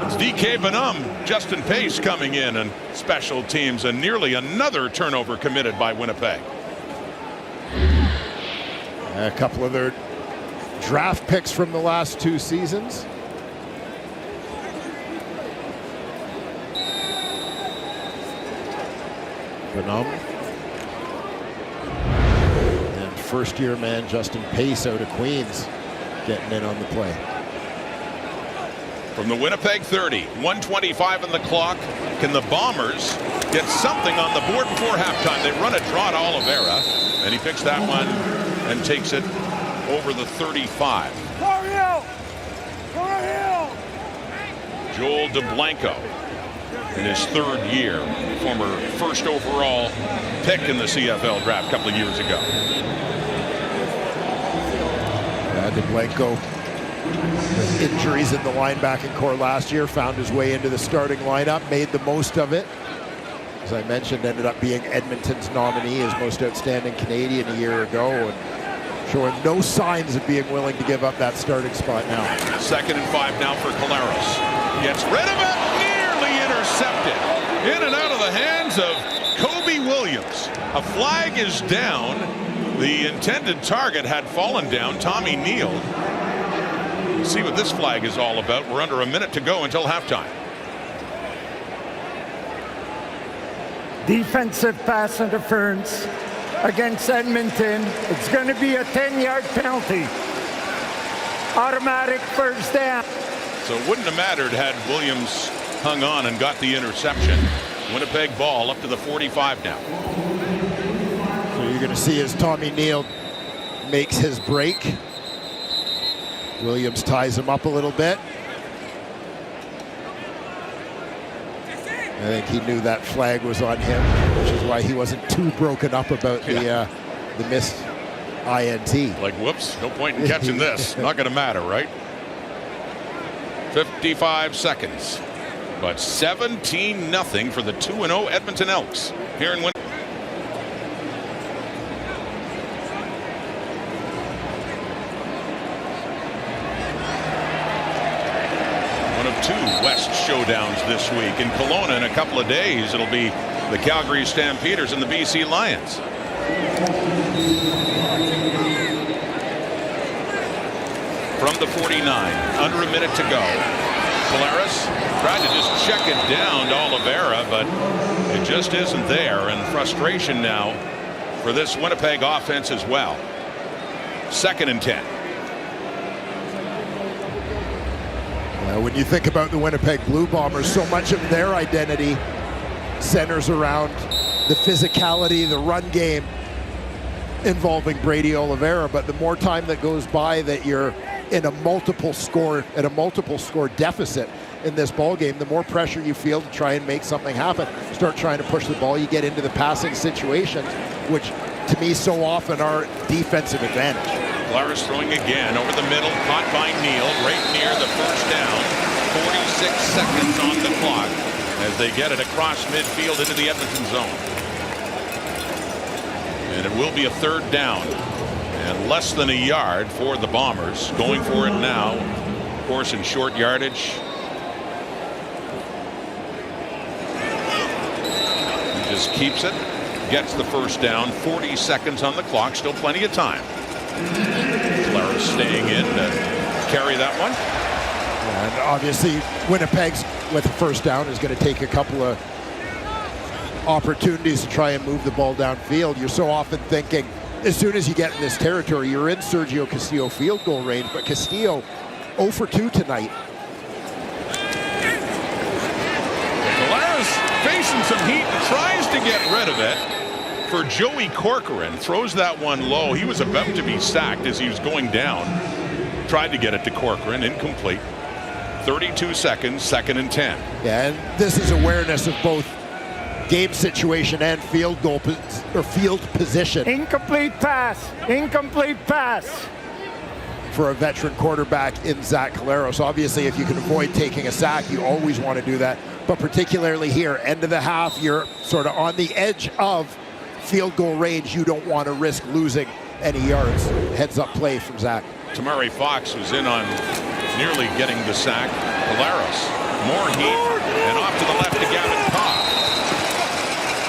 it's DK Benum, Justin Pace coming in, and special teams, and nearly another turnover committed by Winnipeg. A couple of their draft picks from the last 2 seasons. Benum. And first-year man Justin Pace out of Queens getting in on the play. From the Winnipeg 30, 1:25 on the clock. Can the Bombers get something on the board before halftime? They run a draw to Oliveira, and he picks that one and takes it over the 35. Joel DeBlanco in his 3rd year, former 1st overall pick in the CFL draft a couple of years ago. DeBlanco With injuries in the linebacking core last year, found his way into the starting lineup, made the most of it. As I mentioned, ended up being Edmonton's nominee as most outstanding Canadian a year ago, and showing no signs of being willing to give up that starting spot now. 2nd and 5 now for Collaros. Gets rid of it, nearly intercepted. In and out of the hands of Kobe Williams. A flag is down. The intended target had fallen down, Tommy Neal. We'll see what this flag is all about. We're under a minute to go until halftime. Defensive pass interference against Edmonton. It's going to be a 10-yard penalty. Automatic first down. So it wouldn't have mattered had Williams hung on and got the interception. Winnipeg ball up to the 45 now. So you're going to see as Tommy Neal makes his break. Williams ties him up a little bit. I think he knew that flag was on him, which is why he wasn't too broken up about the missed INT. Like, whoops, no point in catching this. Not going to matter, right? 55 seconds. But 17-0 for the 2-0 Edmonton Elks here in Winnipeg. One of 2 West showdowns this week. In Kelowna in a couple of days, it'll be the Calgary Stampeders and the BC Lions. From the 49, under a minute to go. Collaros tried to just check it down to Oliveira, but it just isn't there, and frustration now for this Winnipeg offense as well. 2nd and 10. When you think about the Winnipeg Blue Bombers, so much of their identity centers around the physicality, the run game involving Brady Oliveira, but the more time that goes by that you're in a multiple score deficit in this ball game, the more pressure you feel to try and make something happen. Start trying to push the ball, you get into the passing situations, which to me so often are defensive advantage. Collaros throwing again over the middle, caught by Neal right near the first down. 46 seconds on the clock as they get it across midfield into the Edmonton zone. And it will be a 3rd down and less than a yard for the Bombers. Going for it now, of course, in short yardage. He just keeps it, gets the first down. 40 seconds on the clock, still plenty of time. Collaros staying in to carry that one. And obviously Winnipeg's with a first down is going to take a couple of opportunities to try and move the ball downfield. You're so often thinking as soon as you get in this territory, you're in Sergio Castillo field goal range, but Castillo 0 for 2 tonight. Collaros facing some heat and tries to get rid of it for Joey Corcoran. Throws that one low. He was about to be sacked as he was going down. Tried to get it to Corcoran, incomplete. 32 seconds, 2nd and 10. Yeah, and this is awareness of both game situation and field goal or field position. Incomplete pass. Incomplete pass. For a veteran quarterback in Zach Collaros. Obviously, if you can avoid taking a sack, you always want to do that. But particularly here, end of the half, you're sort of on the edge of field goal range. You don't want to risk losing any yards. Heads up play from Zach. Tamari Fox was in on nearly getting the sack. Collaros, more heat, and off to the left to Gavin Cobb.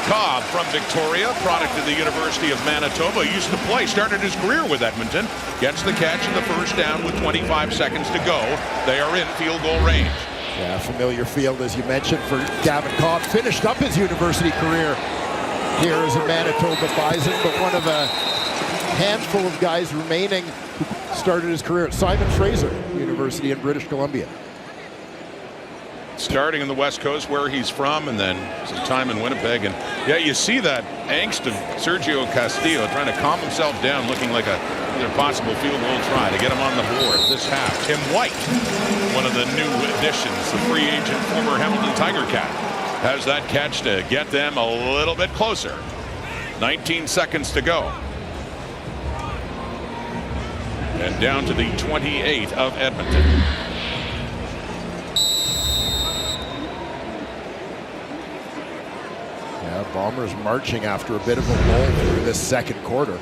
Cobb from Victoria, product of the University of Manitoba, used to play, started his career with Edmonton, gets the catch and the first down with 25 seconds to go. They are in field goal range. Yeah, familiar field, as you mentioned, for Gavin Cobb. Finished up his university career here as a Manitoba Bison, but one of a handful of guys remaining who started his career at Simon Fraser University in British Columbia. Starting in the West Coast where he's from, and then some time in Winnipeg. And yeah, you see that angst of Sergio Castillo trying to calm himself down, looking like another possible field goal try to get him on the board this half. Tim White, one of the new additions, the free agent former Hamilton Tiger Cat, has that catch to get them a little bit closer. 19 seconds to go. And down to the 28 of Edmonton. Yeah, Bombers marching after a bit of a lull through this second quarter.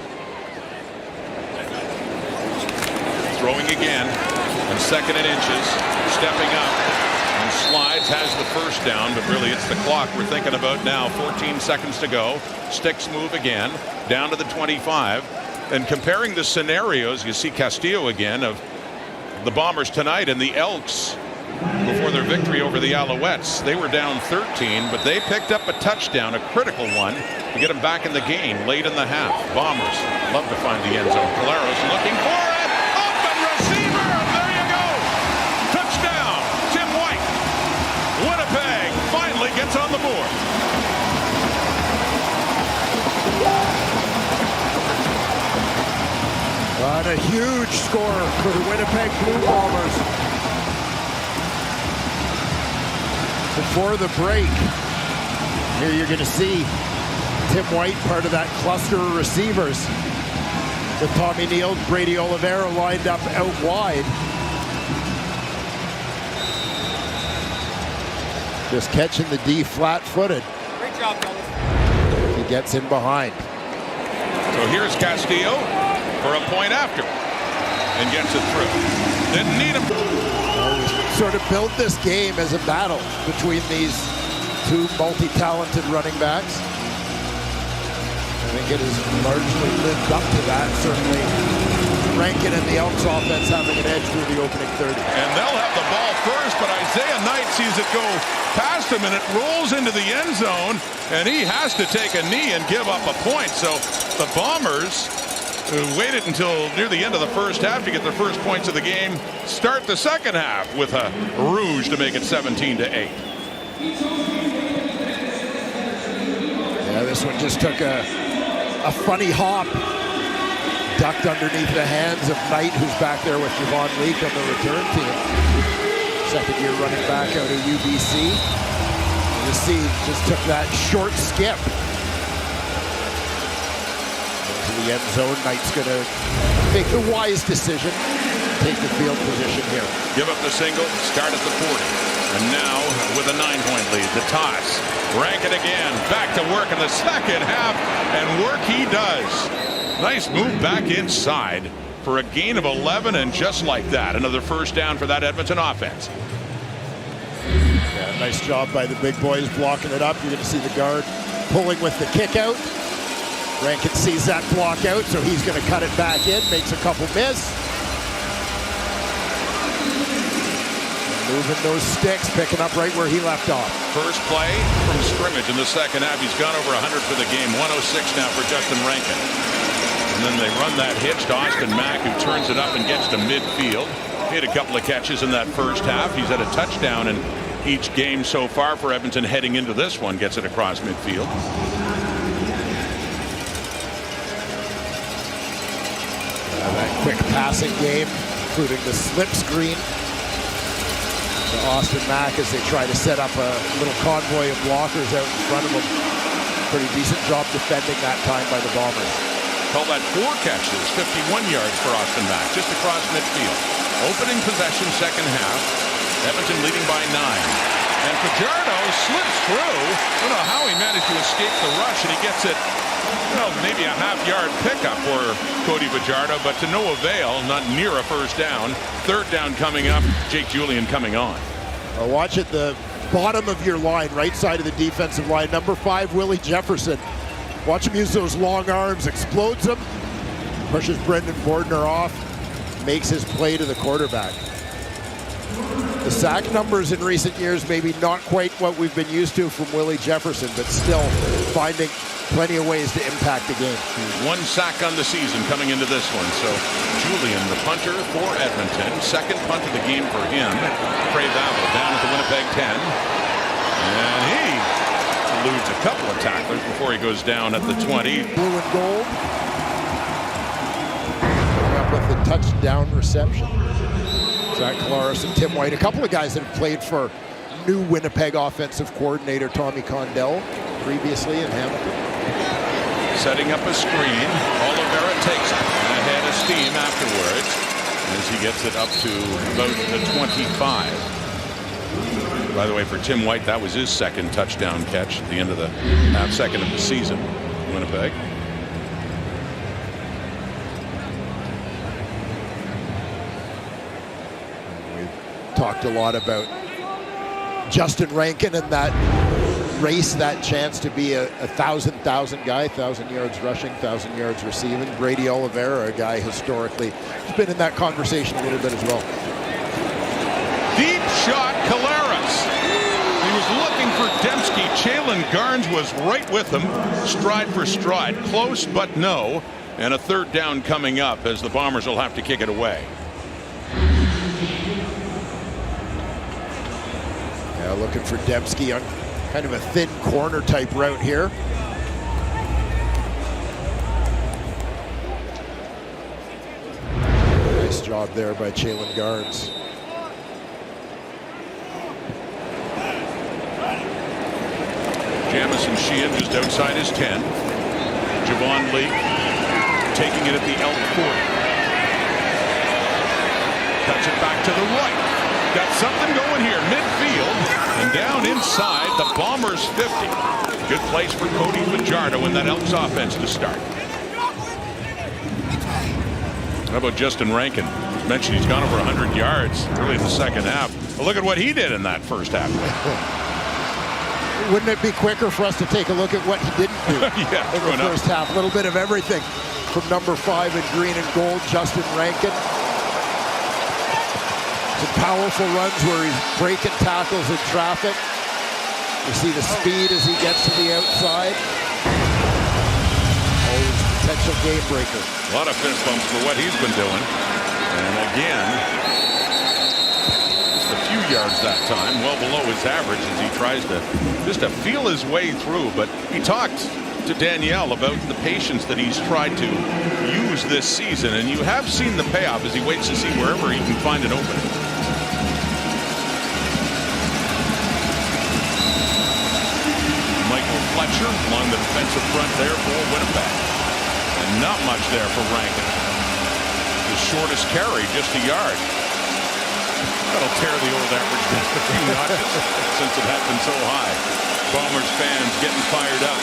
Throwing again, and second and inches, stepping up, and slides, has the first down, but really it's the clock we're thinking about now. 14 seconds to go. Sticks move again, down to the 25. And comparing the scenarios, you see Castillo again of the Bombers tonight and the Elks before their victory over the Alouettes. They were down 13, but they picked up a touchdown, a critical one, to get them back in the game late in the half. Bombers love to find the end zone. Caleros looking for it. Open receiver. There you go. Touchdown. Tim White. Winnipeg finally gets on the board. And a huge score for the Winnipeg Blue Bombers. Before the break, here you're going to see Tim White, part of that cluster of receivers, with Tommy Neal, Brady Oliveira lined up out wide. Just catching the D flat-footed. Great job, fellas. He gets in behind. So here's Castillo for a point after, and gets it through. Didn't need him. Sort of built this game as a battle between these two multi-talented running backs. I think it has largely lived up to that. Certainly Rankin and the Elks offense having an edge through the opening 30. And they'll have the ball first, but Isaiah Knight sees it go past him, and it rolls into the end zone, and he has to take a knee and give up a point. So the Bombers, who waited until near the end of the first half to get their first points of the game, start the second half with a rouge to make it 17-8. Yeah, this one just took a funny hop. Ducked underneath the hands of Knight, who's back there with Javon Leake on the return team. Second-year running back out of UBC. You see, just took that short skip into the end zone. Knight's going to make the wise decision, take the field position here. Give up the single, start at the 40. And now, with a 9-point lead, the toss. Rankin again, back to work in the second half, and work he does. Nice move back inside for a gain of 11, and just like that, another first down for that Edmonton offense. Yeah, nice job by the big boys blocking it up. You're going to see the guard pulling with the kick out. Rankin sees that block out, so he's going to cut it back in, makes a couple miss. Moving those sticks, picking up right where he left off. First play from scrimmage in the second half. He's gone over 100 for the game. 106 now for Justin Rankin. And then they run that hitch to Austin Mack, who turns it up and gets to midfield. He had a couple of catches in that first half. He's had a touchdown in each game so far for Edmonton heading into this one. Gets it across midfield. That quick passing game, including the slip screen to Austin Mack as they try to set up a little convoy of blockers out in front of him. Pretty decent job defending that time by the Bombers. Call that 4 catches, 51 yards for Austin Mack, just across midfield. Opening possession, second half. Edmonton leading by 9. And Fajardo slips through. I don't know how he managed to escape the rush, and he gets it, well, maybe a half-yard pickup for Cody Fajardo, but to no avail, not near a first down. Third down coming up, Jake Julian coming on. Watch at the bottom of your line, right side of the defensive line. Number 5, Willie Jefferson. Watch him use those long arms, explodes them, pushes Brendan Bordner off, makes his play to the quarterback. The sack numbers in recent years maybe not quite what we've been used to from Willie Jefferson, but still finding plenty of ways to impact the game. 1 sack on the season coming into this one. So Julian, the punter for Edmonton. Second punt of the game for him. Trey Vavel down at the Winnipeg 10. And he eludes a couple of tacklers before he goes down at the 20. Blue and gold. Coming up with the touchdown reception. Zach Caleros and Tim White, a couple of guys that have played for new Winnipeg offensive coordinator Tommy Condell previously in Hamilton. Setting up a screen. Oliveira takes it. And ahead of steam afterwards. as he gets it up to about the 25. By the way, for Tim White, that was his second touchdown catch at the end of the second of the season. Winnipeg. We've talked a lot about Justin Rankin and that race, that chance to be a 1,000 guy, 1,000 yards rushing, 1,000 yards receiving. Brady Oliveira, a guy historically has been in that conversation a little bit as well. Deep shot, Collaros. He was looking for Dembski. Jalen Garnes was right with him, stride for stride. Close, but no. And a third down coming up as the Bombers will have to kick it away. Yeah, looking for Dembski on kind of a thin corner type route here. Nice job there by Jalen Garnes. Jamison Sheehan just outside his 10. Javon Lee taking it at the Elk 40. Cuts it back to the right. Got something going here, midfield, and down inside the Bombers 50. Good place for Cody Fajardo in that Elks offense to start. How about Justin Rankin? As mentioned, he's gone over 100 yards early in the second half. But look at what he did in that first half. Wouldn't it be quicker for us to take a look at what he didn't do yeah, in the first half? A little bit of everything from number 5 in green and gold, Justin Rankin. Some powerful runs where he's breaking tackles in traffic. You see the speed as he gets to the outside. Always potential game breaker. A lot of fist bumps for what he's been doing. And again, just a few yards that time, well below his average as he tries to just to feel his way through. But he talked to Danielle about the patience that he's tried to use this season, and you have seen the payoff as he waits to see wherever he can find an opening. Michael Fletcher along the defensive front there for Winnipeg, and not much there for Rankin. The shortest carry, just a yard. That'll tear the old average down a few notches since it had been so high. Bombers fans getting fired up.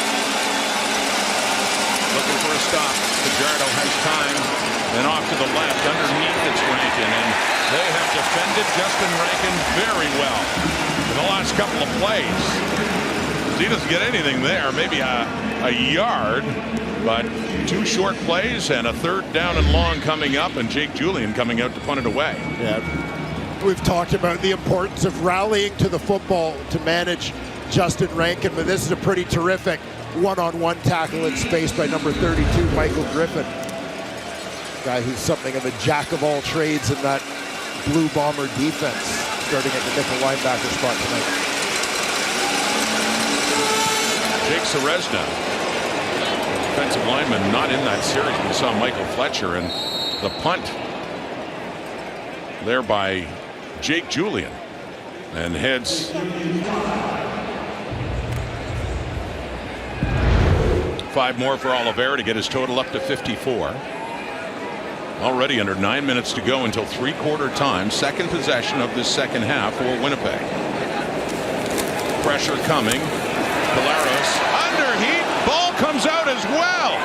Looking for a stop. Fajardo has time. Then off to the left. Underneath it's Rankin. And they have defended Justin Rankin very well in the last couple of plays. He doesn't get anything there. Maybe a yard. But 2 short plays and a third down and long coming up. And Jake Julian coming out to punt it away. Yeah. We've talked about the importance of rallying to the football to manage Justin Rankin, but this is a pretty terrific one-on-one tackle in space by number 32, Michael Griffin. Guy who's something of a jack of all trades in that Blue Bomber defense, starting at the nickel linebacker spot tonight. Jake Seresna, defensive lineman, not in that series. We saw Michael Fletcher, and the punt there by Jake Julian, and heads 5 more for Oliveira to get his total up to 54. Already under 9 minutes to go until 3/4 time. Second possession of this second half for Winnipeg. Pressure coming. Collaros under heat. Ball comes out as well.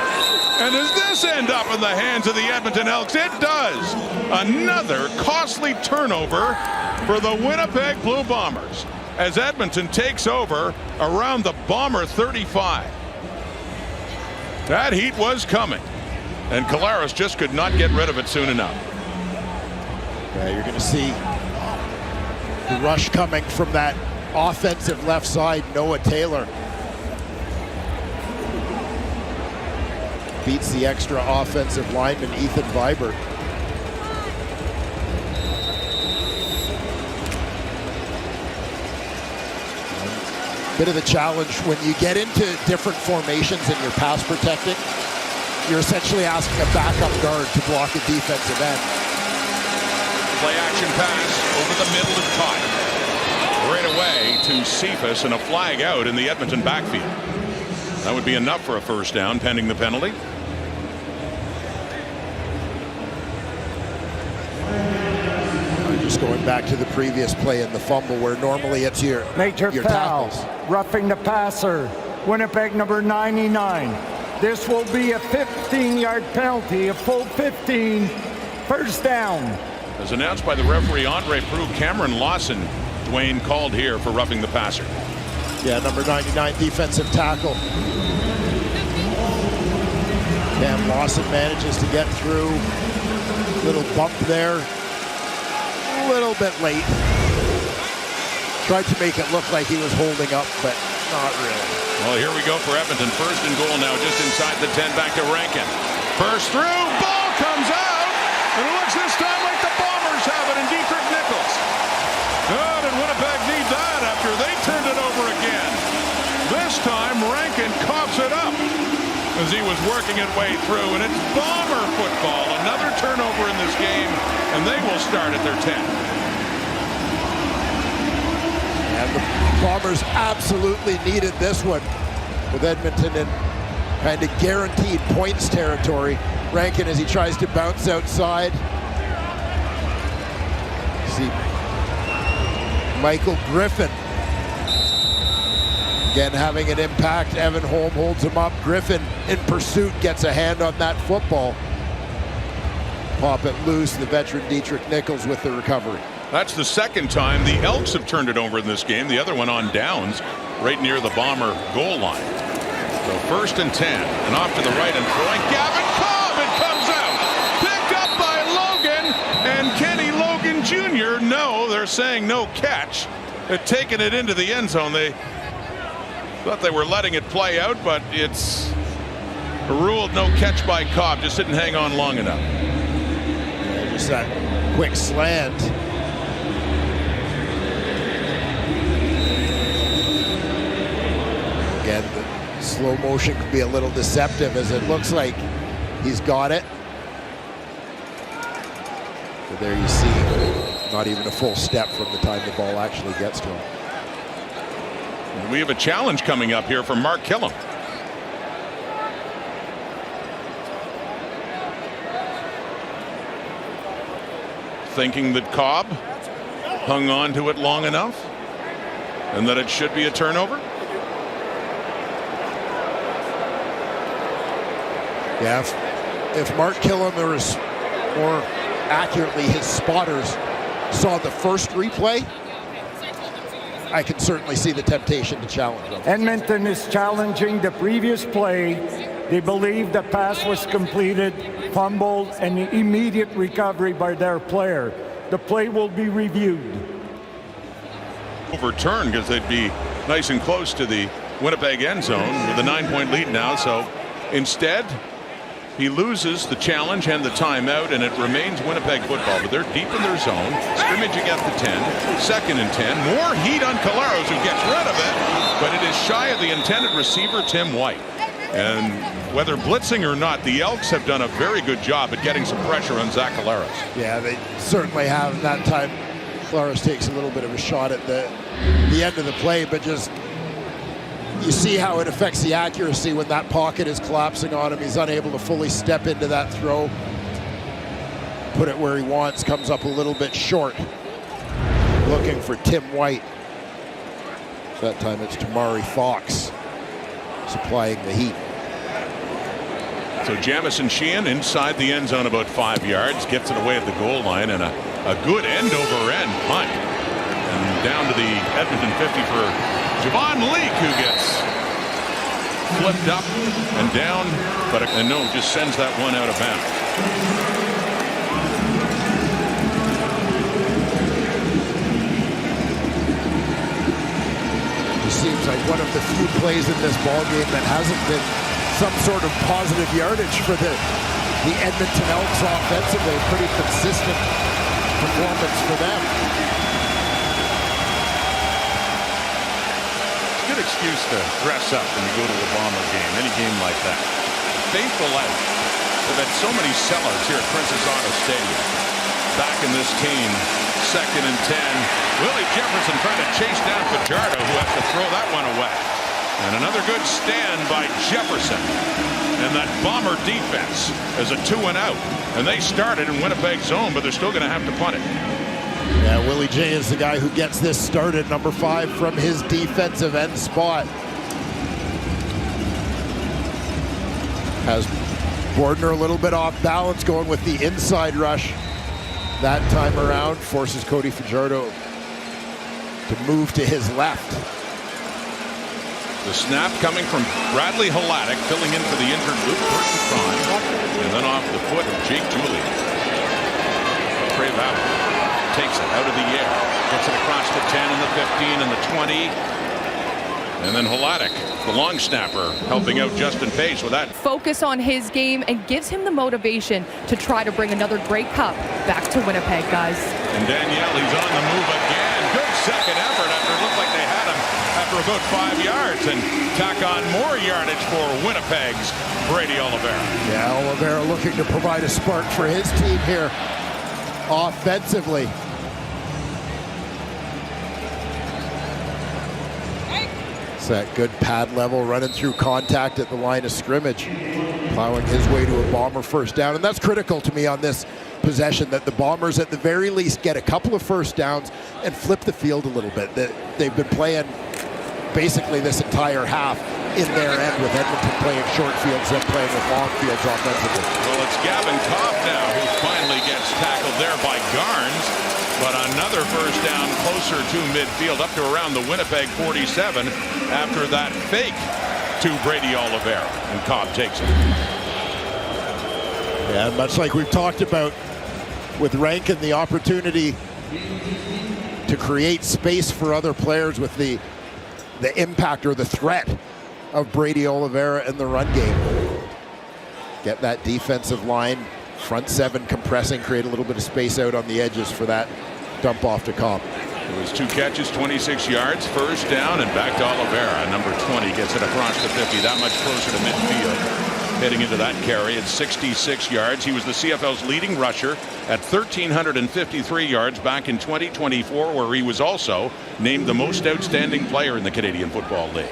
And does this end up in the hands of the Edmonton Elks? It does. Another costly turnover for the Winnipeg Blue Bombers as Edmonton takes over around the Bomber 35. That heat was coming, and Collaros just could not get rid of it soon enough. Yeah, you're going to see the rush coming from that offensive left side, Noah Taylor. Beats the extra offensive lineman, Ethan Vibert. Bit of a challenge when you get into different formations and you're pass protecting. You're essentially asking a backup guard to block a defensive end. Play action pass over the middle and caught. Right away to Cephas, and a flag out in the Edmonton backfield. That would be enough for a first down pending the penalty. Just going back to the previous play in the fumble where normally it's your foul, tackles. roughing the passer, Winnipeg number 99. This will be a 15-yard penalty, a full 15, first down. As announced by the referee Andre Prue, Cameron Lawson, Dwayne, called here for roughing the passer. Yeah, number 99 defensive tackle. Cam Lawson manages to get through. Little bump there. A little bit late. Tried to make it look like he was holding up, but not really. Well, here we go for Edmonton. First and goal now, just inside the 10, back to Rankin. First through, ball comes out, and it looks this time like the Bombers have it in Dietrich Nichols. Oh, did Winnipeg need that after they turned it over again? This time, Rankin coughs it up as he was working his way through, and it's Bomber football. Another turnover in this game, and they will start at their 10. And the Bombers absolutely needed this one with Edmonton in kind of guaranteed points territory. Rankin, as he tries to bounce outside. See Michael Griffin again having an impact. Evan Holm holds him up. Griffin in pursuit gets a hand on that football. Pop it loose. The veteran Dietrich Nichols with the recovery. That's the second time the Elks have turned it over in this game. The other one on downs right near the Bomber goal line. So first and 10, and off to the right and throwing. Gavin Cobb, it comes out. Picked up by Logan and Kenny Logan Jr. No, they're saying no catch. They're taking it into the end zone. They thought they were letting it play out, but it's ruled no catch by Cobb. Just didn't hang on long enough. Yeah, just that quick slant. Again, the slow motion could be a little deceptive as it looks like he's got it. But there you see, not even a full step from the time the ball actually gets to him. We have a challenge coming up here from Mark Killam. Thinking that Cobb hung on to it long enough and that it should be a turnover. Yeah, if Mark Killam, or more accurately his spotters, saw the first replay, I can certainly see the temptation to challenge them. Edmonton is challenging the previous play. They believe the pass was completed, fumbled, and immediate recovery by their player. The play will be reviewed. Overturned because they'd be nice and close to the Winnipeg end zone with a 9-point lead now. So instead, he loses the challenge and the timeout, and it remains Winnipeg football. But they're deep in their zone. Scrimmaging at the 10. Second and 10. More heat on Collaros, who gets rid of it. But it is shy of the intended receiver, Tim White. And whether blitzing or not, the Elks have done a very good job at getting some pressure on Zach Collaros. Yeah, they certainly have. That time, Collaros takes a little bit of a shot at the end of the play, but just you see how it affects the accuracy when that pocket is collapsing on him. He's unable to fully step into that throw, put it where he wants, comes up a little bit short. Looking for Tim White. That time it's Tamari Fox supplying the heat. So Jamison Sheehan inside the end zone about 5 yards, gets it away at the goal line, and a good end-over-end punt. And down to the Edmonton 50 for Javon Leake, who gets flipped up and down, but no, just sends that one out of bounds. It seems like one of the few plays in this ballgame that hasn't been some sort of positive yardage for the Edmonton Elks offensively. Pretty consistent performance for them. Good excuse to dress up when you go to a Bomber game, any game like that. Faithful out. They've had so many sellouts here at Princess Auto Stadium. Back in this team, second and 10. Willie Jefferson trying to chase down Fajardo, who has to throw that one away. And another good stand by Jefferson. And that Bomber defense is a 2-and-out. And they started in Winnipeg's zone, but they're still going to have to punt it. Yeah, Willie J is the guy who gets this started, number 5 from his defensive end spot. Has Bordner a little bit off balance, going with the inside rush that time around. Forces Cody Fajardo to move to his left. The snap coming from Bradley Hladek, filling in for the injured Luke Burton-Cron. And then off the foot of Jake Julian. Trey Valley takes it out of the air. Gets it across the 10 and the 15 and the 20. And then Hladek, the long snapper, helping out Justin Pace with that. Focus on his game and gives him the motivation to try to bring another Grey Cup back to Winnipeg, guys. And Danielle, he's on the move again. Good second effort after it looked like they had him after about 5 yards, and tack on more yardage for Winnipeg's Brady Oliveira. Yeah, Oliveira looking to provide a spark for his team here offensively. It's that good pad level, running through contact at the line of scrimmage, plowing his way to a Bomber first down. And that's critical to me on this possession, that the Bombers at the very least get a couple of first downs and flip the field a little bit. They've been playing basically this entire half in their end, with Edmonton playing short fields and playing with long fields offensively. Well, it's Gavin Cobb now who finally gets tackled there by Garnes. But another first down closer to midfield, up to around the Winnipeg 47 after that fake to Brady Oliveira. And Cobb takes it. Yeah, much like we've talked about with Rankin, the opportunity to create space for other players with the impact or the threat of Brady Oliveira in the run game. Get that defensive line, front 7 compressing, create a little bit of space out on the edges for that dump off to Cobb. It was 2 catches, 26 yards, first down, and back to Oliveira. Number 20 gets it across the 50, that much closer to midfield. Heading into that carry at 66 yards. He was the CFL's leading rusher at 1,353 yards back in 2024, where he was also named the most outstanding player in the Canadian Football League.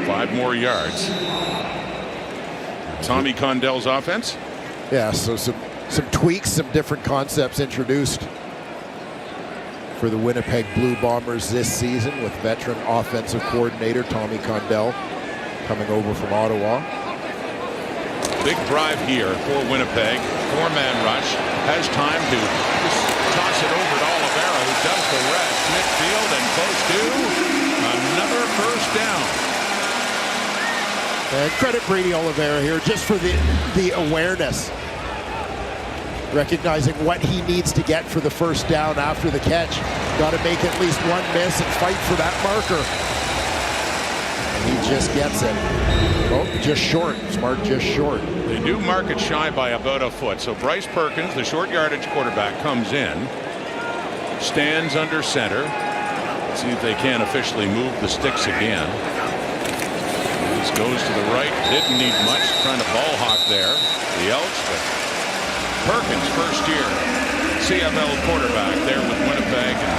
5 more yards. Tommy Condell's offense. Yeah, so some tweaks, some different concepts introduced for the Winnipeg Blue Bombers this season, with veteran offensive coordinator Tommy Condell coming over from Ottawa. Big drive here for Winnipeg. 4-man rush. Has time to just toss it over to Oliveira, who does the rest. Midfield and close to another first down. And credit Brady Oliveira here just for the awareness, recognizing what he needs to get for the first down after the catch. Got to make at least one miss and fight for that marker. And he just gets it. Oh, just short. Smart, just short. They do mark it shy by about a foot. So Bryce Perkins, the short yardage quarterback, comes in, stands under center. Let's see if they can officially move the sticks again. This goes to the right. Didn't need much. Trying to ball hawk there. The Elks, but Perkins, first year CFL quarterback there with Winnipeg, and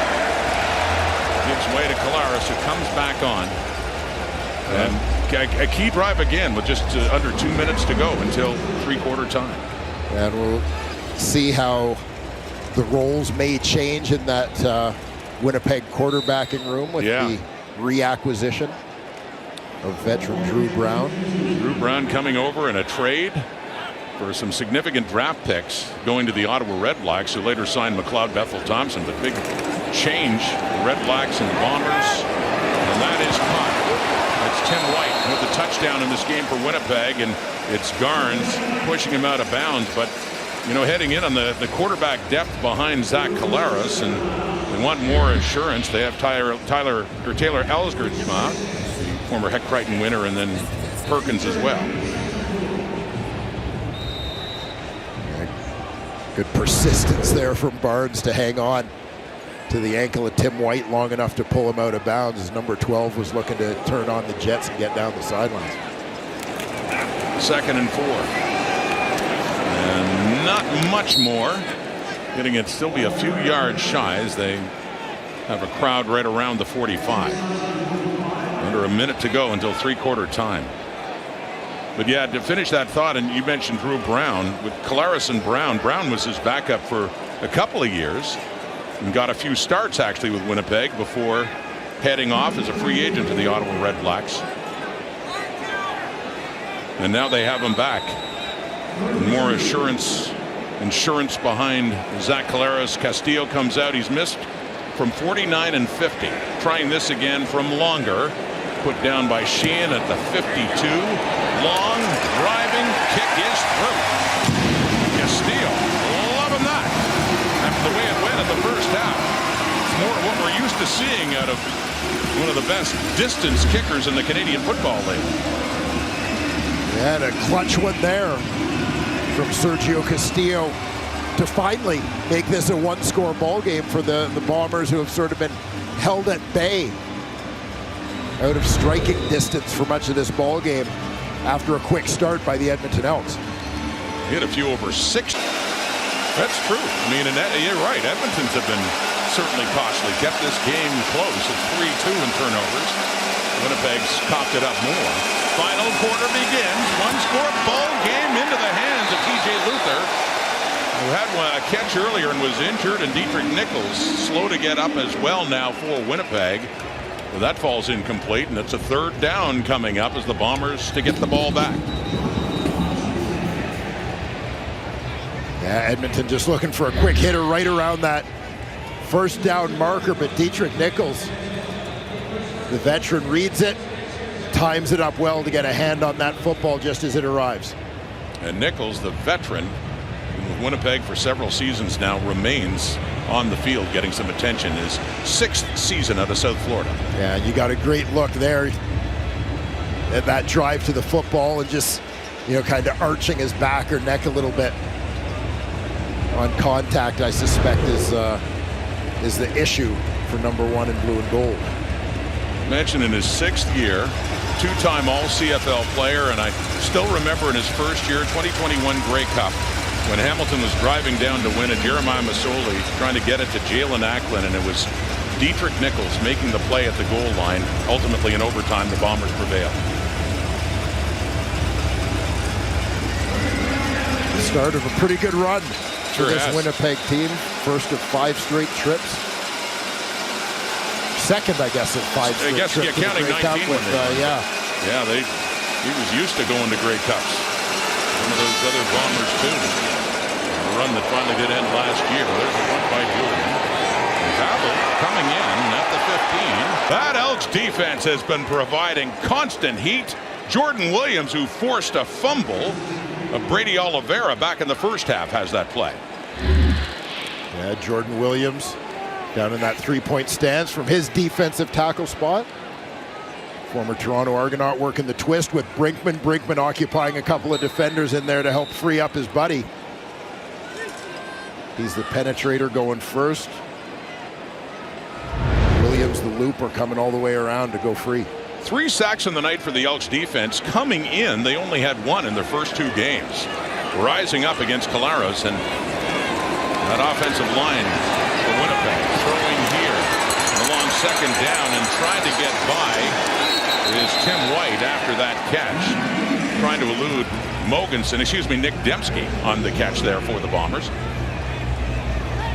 gives way to Collaros, who comes back on. And a key drive again with just under 2 minutes to go until three-quarter time. And we'll see how the roles may change in that Winnipeg quarterbacking room with the reacquisition of veteran Drew Brown. Drew Brown coming over in a trade for some significant draft picks, going to the Ottawa Red Blacks, who later signed McLeod Bethel Thompson. But big change, the Red Blacks and the Bombers, and that is caught. It's Tim White with the touchdown in this game for Winnipeg, and it's Garnes pushing him out of bounds. But you know, heading in on the quarterback depth behind Zach Collaros, and they want more assurance. They have Taylor Ellsworth, the former Heck Crichton winner, and then Perkins as well. Good persistence there from Barnes to hang on to the ankle of Tim White long enough to pull him out of bounds, as number 12 was looking to turn on the Jets and get down the sidelines. 2nd and 4. And not much more. Getting it still be a few yards shy as they have a crowd right around the 45. Under a minute to go until three-quarter time. But yeah, to finish that thought, and you mentioned Drew Brown. With Collaros and Brown, Brown was his backup for a couple of years and got a few starts actually with Winnipeg before heading off as a free agent to the Ottawa Redblacks. And now they have him back. More insurance behind Zach Collaros. Castillo comes out. He's missed from 49 and 50. Trying this again from longer. Put down by Sheehan at the 52. Long driving kick is through. Castillo, loving that. After the way it went in the first half. It's more of what we're used to seeing out of one of the best distance kickers in the Canadian Football League. And a clutch one there from Sergio Castillo to finally make this a one-score ball game for the Bombers, who have sort of been held at bay, out of striking distance for much of this ball game after a quick start by the Edmonton Elks. Hit a few over 6. That's true. I mean, you're right. Edmonton's have been certainly costly. Kept this game close. It's 3-2 in turnovers. Winnipeg's copped it up more. Final quarter begins. One-score ball game into the hands of TJ Luther, who had a catch earlier and was injured, and Dietrich Nichols slow to get up as well now for Winnipeg. Well, that falls incomplete, and it's a third down coming up as the Bombers to get the ball back. Yeah, Edmonton just looking for a quick hitter right around that first down marker, but Dietrich Nichols, the veteran, reads it, times it up well to get a hand on that football just as it arrives. And Nichols, the veteran, with Winnipeg for several seasons now, remains on the field getting some attention. His 6th season out of South Florida. Yeah, you got a great look there at that drive to the football and just, kind of arching his back or neck a little bit on contact, I suspect is the issue for number 1 in blue and gold. Mentioned in his 6th year, 2-time All-CFL player, and I still remember in his first year, 2021 Grey Cup, when Hamilton was driving down to win it, Jeremiah Masoli trying to get it to Jalen Acklin, and it was Dietrich Nichols making the play at the goal line. Ultimately, in overtime, the Bombers prevailed. The start of a pretty good run for this has. Winnipeg team. First of 5 straight trips. Second, I guess, of 5 straight trips. I guess, yeah, counting 19 with, Yeah, he was used to going to Grey Cups. One of those other Bombers, too. A run that finally did end last year. There's a run by Julian. Pavel coming in at the 15. That Elks defense has been providing constant heat. Jordan Williams, who forced a fumble of Brady Oliveira back in the first half, has that play. Yeah, Jordan Williams down in that 3-point stance from his defensive tackle spot. Former Toronto Argonaut working the twist with Brinkman. Brinkman occupying a couple of defenders in there to help free up his buddy. He's the penetrator going first. Williams, the looper, coming all the way around to go free. 3 sacks in the night for the Elks defense. Coming in, they only had 1 in their first 2 games. Rising up against Collaros, and that offensive line for Winnipeg throwing here. Along second down and trying to get by is Tim White after that catch. Trying to elude Nick Dembski on the catch there for the Bombers.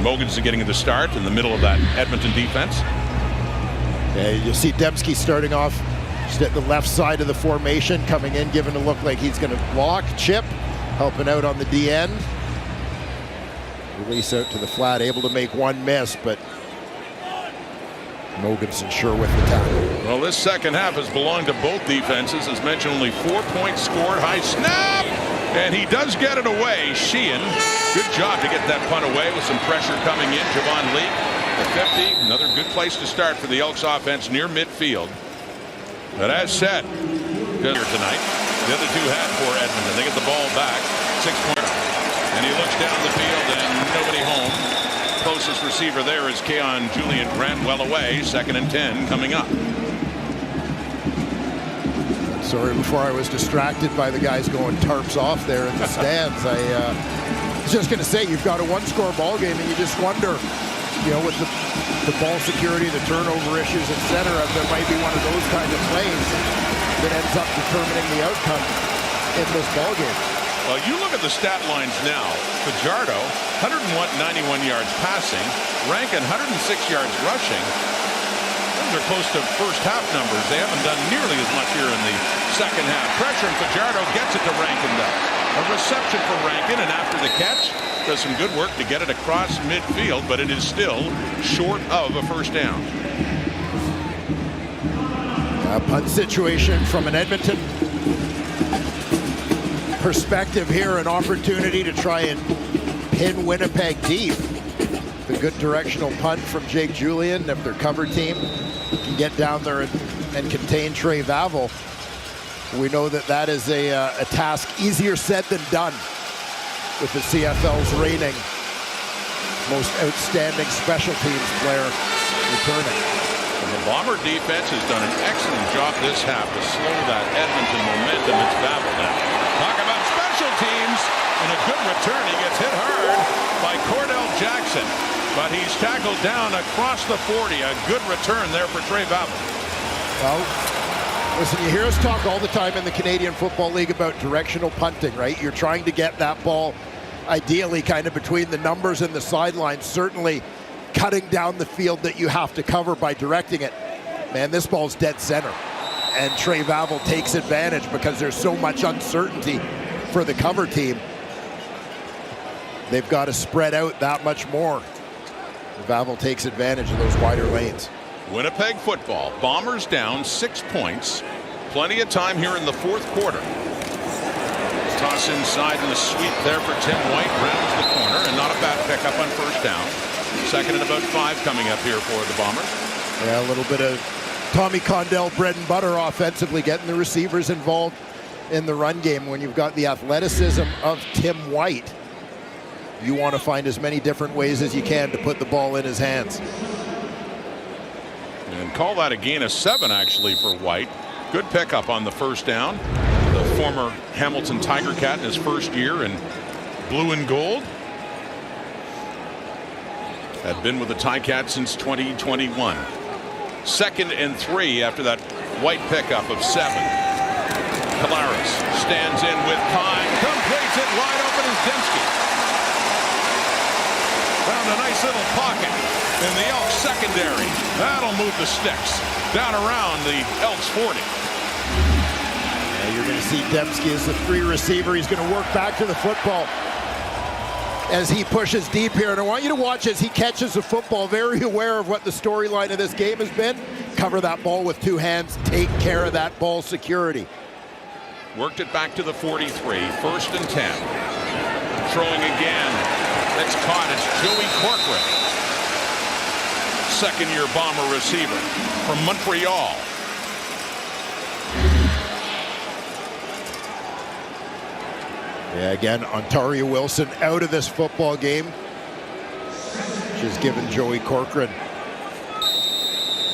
Mogensen getting the start in the middle of that Edmonton defense. Yeah, you'll see Dembski starting off just at the left side of the formation, coming in, giving a look like he's going to block. Chip helping out on the D end. Release out to the flat, able to make 1 miss, but Mogensen sure with the tackle. Well, this second half has belonged to both defenses. As mentioned, only 4 points scored. High snap, and he does get it away. Sheehan, good job to get that punt away with some pressure coming in. Javon Leake, the 50, another good place to start for the Elks offense near midfield. But as said, good here tonight. The other 2 had for Edmonton. They get the ball back, 6-point, and he looks down the field and nobody home. Closest receiver there is Keon Julian Grant, well away. 2nd and 10 coming up. Sorry, before I was distracted by the guys going tarps off there in the stands. I was just going to say, you've got a 1-score ball game, and you just wonder, with the ball security, the turnover issues, etc., there might be one of those kind of plays that ends up determining the outcome. in this ballgame. Well, you look at the stat lines now. Fajardo, 191 yards passing. Rankin, 106 yards rushing. Those are close to first half numbers. They haven't done nearly as much here in the second half. Pressure, and Fajardo gets it to Rankin, though. A reception for Rankin, and after the catch, does some good work to get it across midfield, but it is still short of a first down. A punt situation from an Edmonton perspective here, an opportunity to try and pin Winnipeg deep. The good directional punt from Jake Julian. If their cover team can get down there and contain Trey Vavel, we know that is a task easier said than done with the CFL's reigning most outstanding special teams player returning. And the Bomber defense has done an excellent job this half to slow that Edmonton momentum. It's Vavel now. Talk about special teams, and a good return. He gets hit hard by Cordell Jackson, but he's tackled down across the 40. A good return there for Trey Vavel. Well, listen, you hear us talk all the time in the Canadian Football League about directional punting, right? You're trying to get that ball ideally kind of between the numbers and the sidelines, certainly cutting down the field that you have to cover by directing it. Man, this ball's dead center. And Trey Vavel takes advantage because there's so much uncertainty for the cover team. They've got to spread out that much more. Vavel takes advantage of those wider lanes. Winnipeg football. Bombers down 6 points. Plenty of time here in the fourth quarter. Toss inside and the sweep there for Tim White. Rounds the corner, and not a bad pickup on first down. Second and about 5 coming up here for the Bombers. Yeah, a little bit of Tommy Condell bread and butter offensively, getting the receivers involved in the run game. When you've got the athleticism of Tim White, you want to find as many different ways as you can to put the ball in his hands. And call that a gain of 7 actually for White. Good pickup on the first down. The former Hamilton Tiger Cat in his first year in blue and gold. Had been with the Ticats since 2021. Second and 3 after that White pickup of 7. Collaros stands in with time, completes it wide open as Dembski. Found a nice little pocket in the Elks secondary. That'll move the sticks down around the Elks 40. Yeah, you're going to see Dembski as the 3 receiver. He's going to work back to the football as he pushes deep here. And I want you to watch as he catches the football, very aware of what the storyline of this game has been. Cover that ball with 2 hands. Take care of that ball security. Worked it back to the 43. First and 10. Throwing again. It's caught. It's Joey Corcoran. Second-year Bomber receiver from Montreal. Yeah, again, Ontario Wilson out of this football game. Just given Joey Corcoran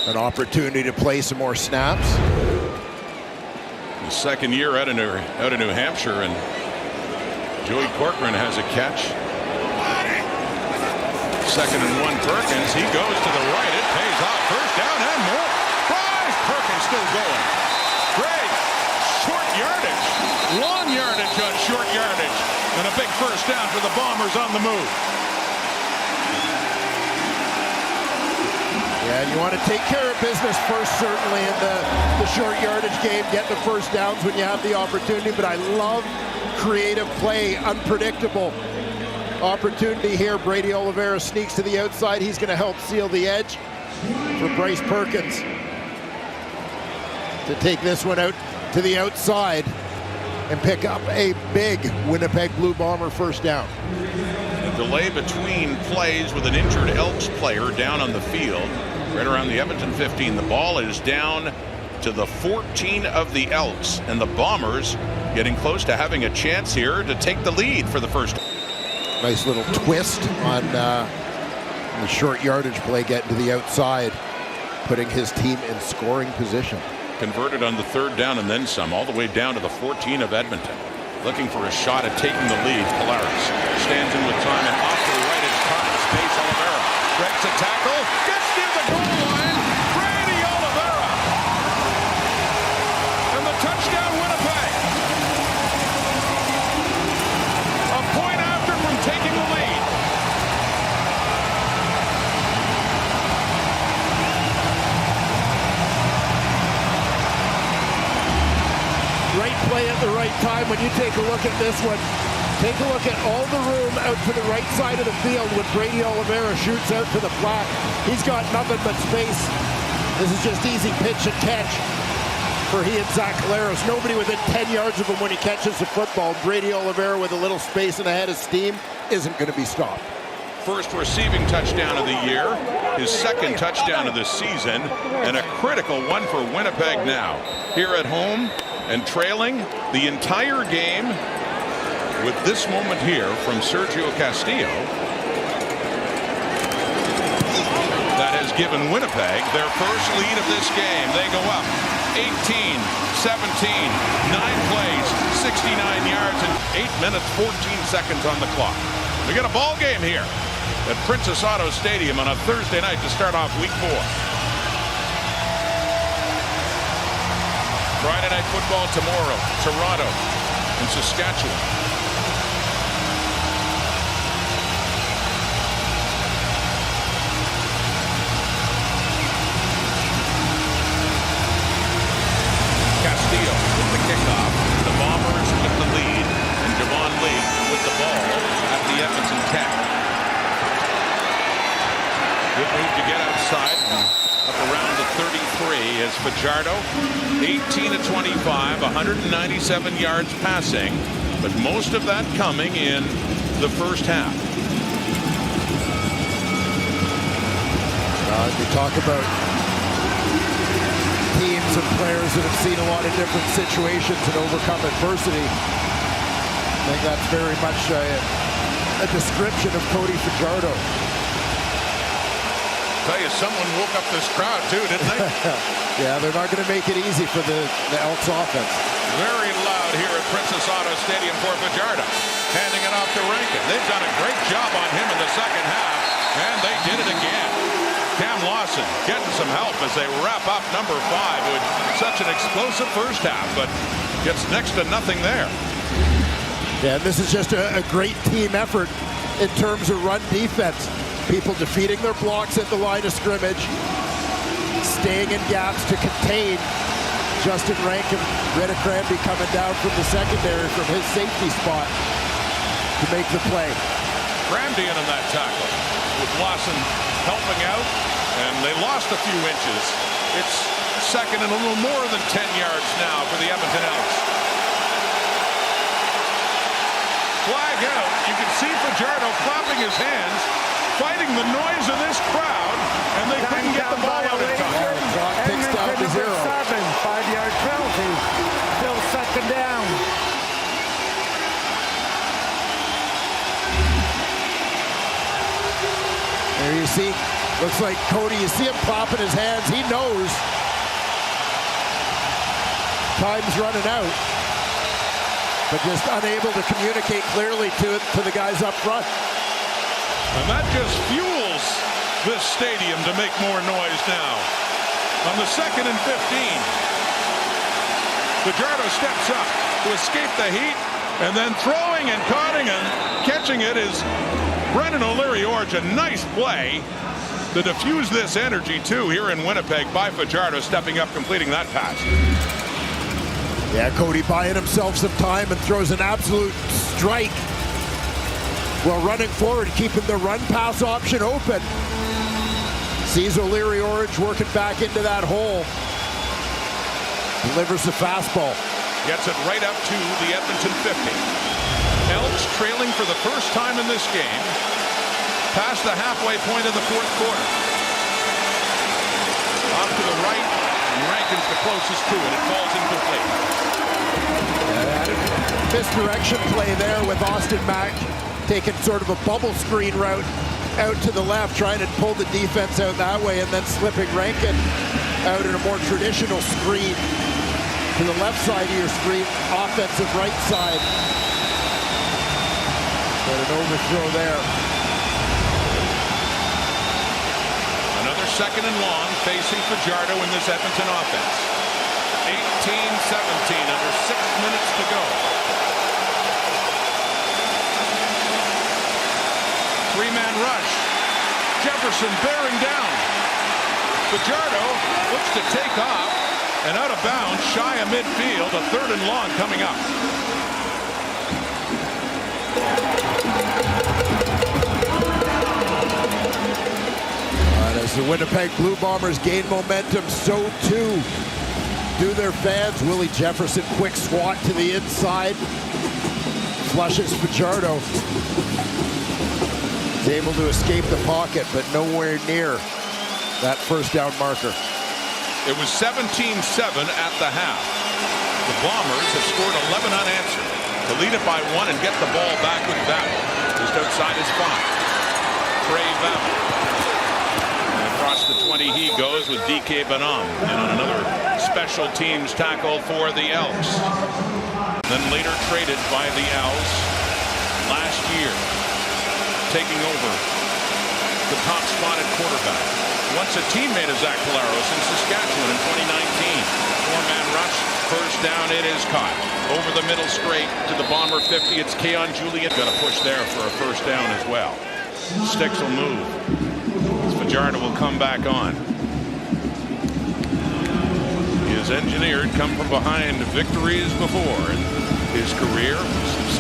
an opportunity to play some more snaps. The second year out of New Hampshire, and Joey Corcoran has a catch. Second and 1 Perkins. He goes to the right. It pays off. First down and more. Bryce Perkins still going. Great. Short yardage. Long yardage on short yardage. And a big first down for the Bombers on the move. Yeah, you want to take care of business first, certainly, in the short yardage game. Get the first downs when you have the opportunity. But I love creative play, unpredictable opportunity here. Brady Oliveira sneaks to the outside. He's going to help seal the edge for Bryce Perkins to take this one out to the outside and pick up a big Winnipeg Blue Bomber first down. A delay between plays with an injured Elks player down on the field, right around the Edmonton 15. The ball is down to the 14 of the Elks, and the Bombers getting close to having a chance here to take the lead for the first. Nice little twist on the short yardage play, getting to the outside, putting his team in scoring position. Converted on the third down and then some, all the way down to the 14 of Edmonton. Looking for a shot at taking the lead. Collaros stands in with time, and off to the right is caught in space. Oliveira breaks a tackle, gets near the goal line. Brady Oliveira, and the touchdown Winnipeg. play at the right time. When you take a look at this one, take a look at all the room out to the right side of the field when Brady Oliveira shoots out to the flat. He's got nothing but space. This is just easy pitch and catch for he and Zach Collaros. Nobody within 10 yards of him when he catches the football. Brady Oliveira with a little space and a head of steam isn't going to be stopped. First receiving touchdown of the year, his second touchdown of the season, and a critical one for Winnipeg now. Here at home and trailing the entire game with this moment here from Sergio Castillo that has given Winnipeg their first lead of this game. They go up 18-17, 9 plays, 69 yards, and 8 minutes, 14 seconds on the clock. We got a ball game here at Princess Auto Stadium on a Thursday night to start off week 4. Friday night football tomorrow, Toronto and Saskatchewan. Castillo with the kickoff. The Bombers with the lead, and Javon Lee with the ball at the Edmonton 10. Good move to get outside and up around the 33 as Fajardo 18-25, 197 yards passing, but most of that coming in the first half. We talk about teams and players that have seen a lot of different situations and overcome adversity. I think that's very much a description of Cody Fajardo. Tell you, someone woke up this crowd too, didn't they? Yeah, they're not going to make it easy for the Elks offense. Very loud here at Princess Auto Stadium for Fajardo. Handing it off to Rankin. They've done a great job on him in the second half, and they did it again. Cam Lawson getting some help as they wrap up number 5 with such an explosive first half, but gets next to nothing there. Yeah, this is just a great team effort in terms of run defense. People defeating their blocks at the line of scrimmage, staying in gaps to contain Justin Rankin. Retta Cranby coming down from the secondary from his safety spot to make the play. Cranby in on that tackle with Lawson helping out, and they lost a few inches. It's second and a little more than 10 yards now for the Edmonton Elks. Flag out. You can see Fajardo clapping his hands, fighting the noise of this crowd, and they couldn't get the ball out in time. Clock ticks down to 0. 5-yard penalty. Still second down. There you see, looks like Cody, you see him clapping his hands. He knows time's running out, but just unable to communicate clearly to the guys up front. And that just fuels this stadium to make more noise now. On the 2nd and 15, Fajardo steps up to escape the heat, and then throwing and caught and catching it is Brendan O'Leary-Orge. A nice play to diffuse this energy too here in Winnipeg by Fajardo, stepping up, completing that pass. Yeah, Cody buying himself some time and throws an absolute strike while running forward, keeping the run-pass option open. Sees O'Leary-Orge working back into that hole. Delivers the fastball. Gets it right up to the Edmonton 50. Elks trailing for the first time in this game, past the halfway point of the fourth quarter. Off to the right, and Rankin's the closest to it. It falls incomplete. Misdirection play there with Austin Mack taking sort of a bubble screen route out to the left, trying to pull the defense out that way, and then slipping Rankin out in a more traditional screen to the left side of your screen, offensive right side. But an overthrow there. Another second and long facing Fajardo in this Edmonton offense. 18-17, under 6 minutes to go. 3-man rush. Jefferson bearing down. Fajardo looks to take off, And out of bounds, shy of midfield, a 3rd and long coming up. As the Winnipeg Blue Bombers gain momentum, so too do their fans. Willie Jefferson, quick swat to the inside. Flushes Fajardo. He's able to escape the pocket, but nowhere near that first down marker. It was 17-7 at the half. The Bombers have scored 11 unanswered. To lead it by 1 and get the ball back with Vavell. Just outside his 5. Trey Vavell. Across the 20 he goes with DK Bonhomme. And on another special teams tackle for the Elks. Then later traded by the Owls last year. Taking over the top spot at quarterback. Once a teammate of Zach Collaros in Saskatchewan in 2019. 4-man rush, first down, it is caught. Over the middle straight to the Bomber 50. It's Keon Julian. Got a push there for a first down as well. Sticks will move. Fajardo will come back on. He has engineered come from behind victories before in his career.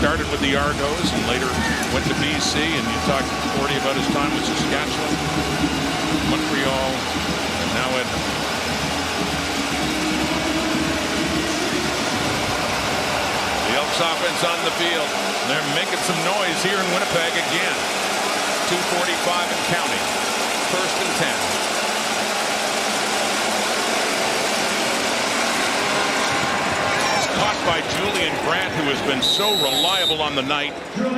Started with the Argos and later went to BC, and you talked to Forty about his time with Saskatchewan, Montreal, and now Edmonton. The Elks offense on the field. They're making some noise here in Winnipeg again. 2:45 and counting. 1st and 10. Caught by Julian Grant, who has been so reliable on the night.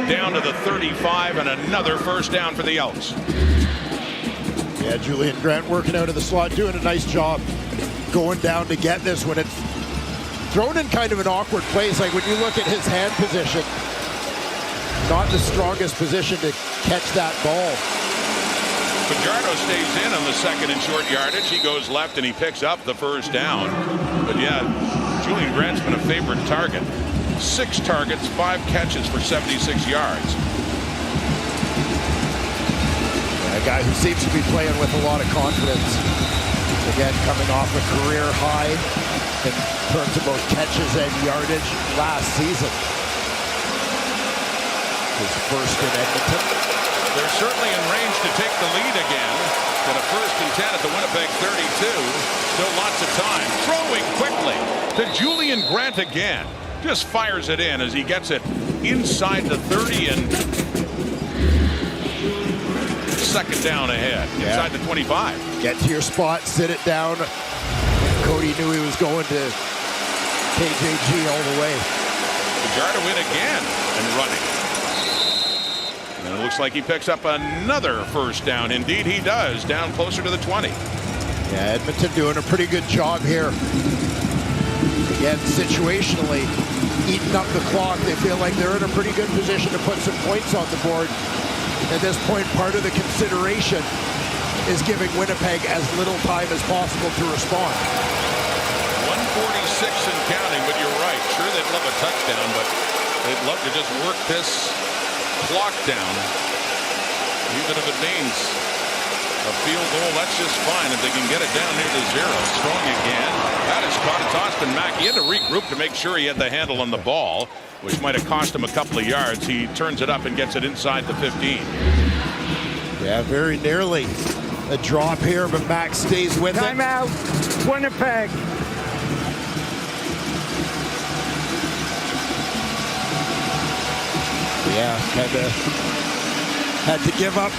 Down to the 35 and another first down for the Elks. Yeah, Julian Grant working out of the slot, doing a nice job going down to get this when it's thrown in kind of an awkward place. Like when you look at his hand position, not the strongest position to catch that ball. Fajardo stays in on the 2nd and short yardage. He goes left and he picks up the first down. But yeah, Julian Grant's been a favorite target. 6 targets, 5 catches for 76 yards. A guy who seems to be playing with a lot of confidence. Again, coming off a career high in terms of both catches and yardage last season. His first in Edmonton. They're certainly in range to take the lead again. Got a 1st and 10 at the Winnipeg 32. Still lots of time. Throwing quickly to Julian Grant again. Just fires it in as he gets it inside the 30 and 2nd down ahead. Inside the 25. Get to your spot, sit it down. Cody knew he was going to KJG all the way. Fajardo in again and running. And it looks like he picks up another first down. Indeed he does, down closer to the 20. Yeah, Edmonton doing a pretty good job here. Again, situationally, eating up the clock. They feel like they're in a pretty good position to put some points on the board. At this point, part of the consideration is giving Winnipeg as little time as possible to respond. 146 and counting, but you're right. Sure, they'd love a touchdown, but they'd love to just work this clock down. Even if it means a field goal, that's just fine if they can get it down near the 0. Throwing again. That is caught. It's Austin Mack. He had to regroup to make sure he had the handle on the ball, which might have cost him a couple of yards. He turns it up and gets it inside the 15. Yeah, very nearly a drop here, but Mack stays with it. Timeout, Winnipeg. Yeah, kind of had to give up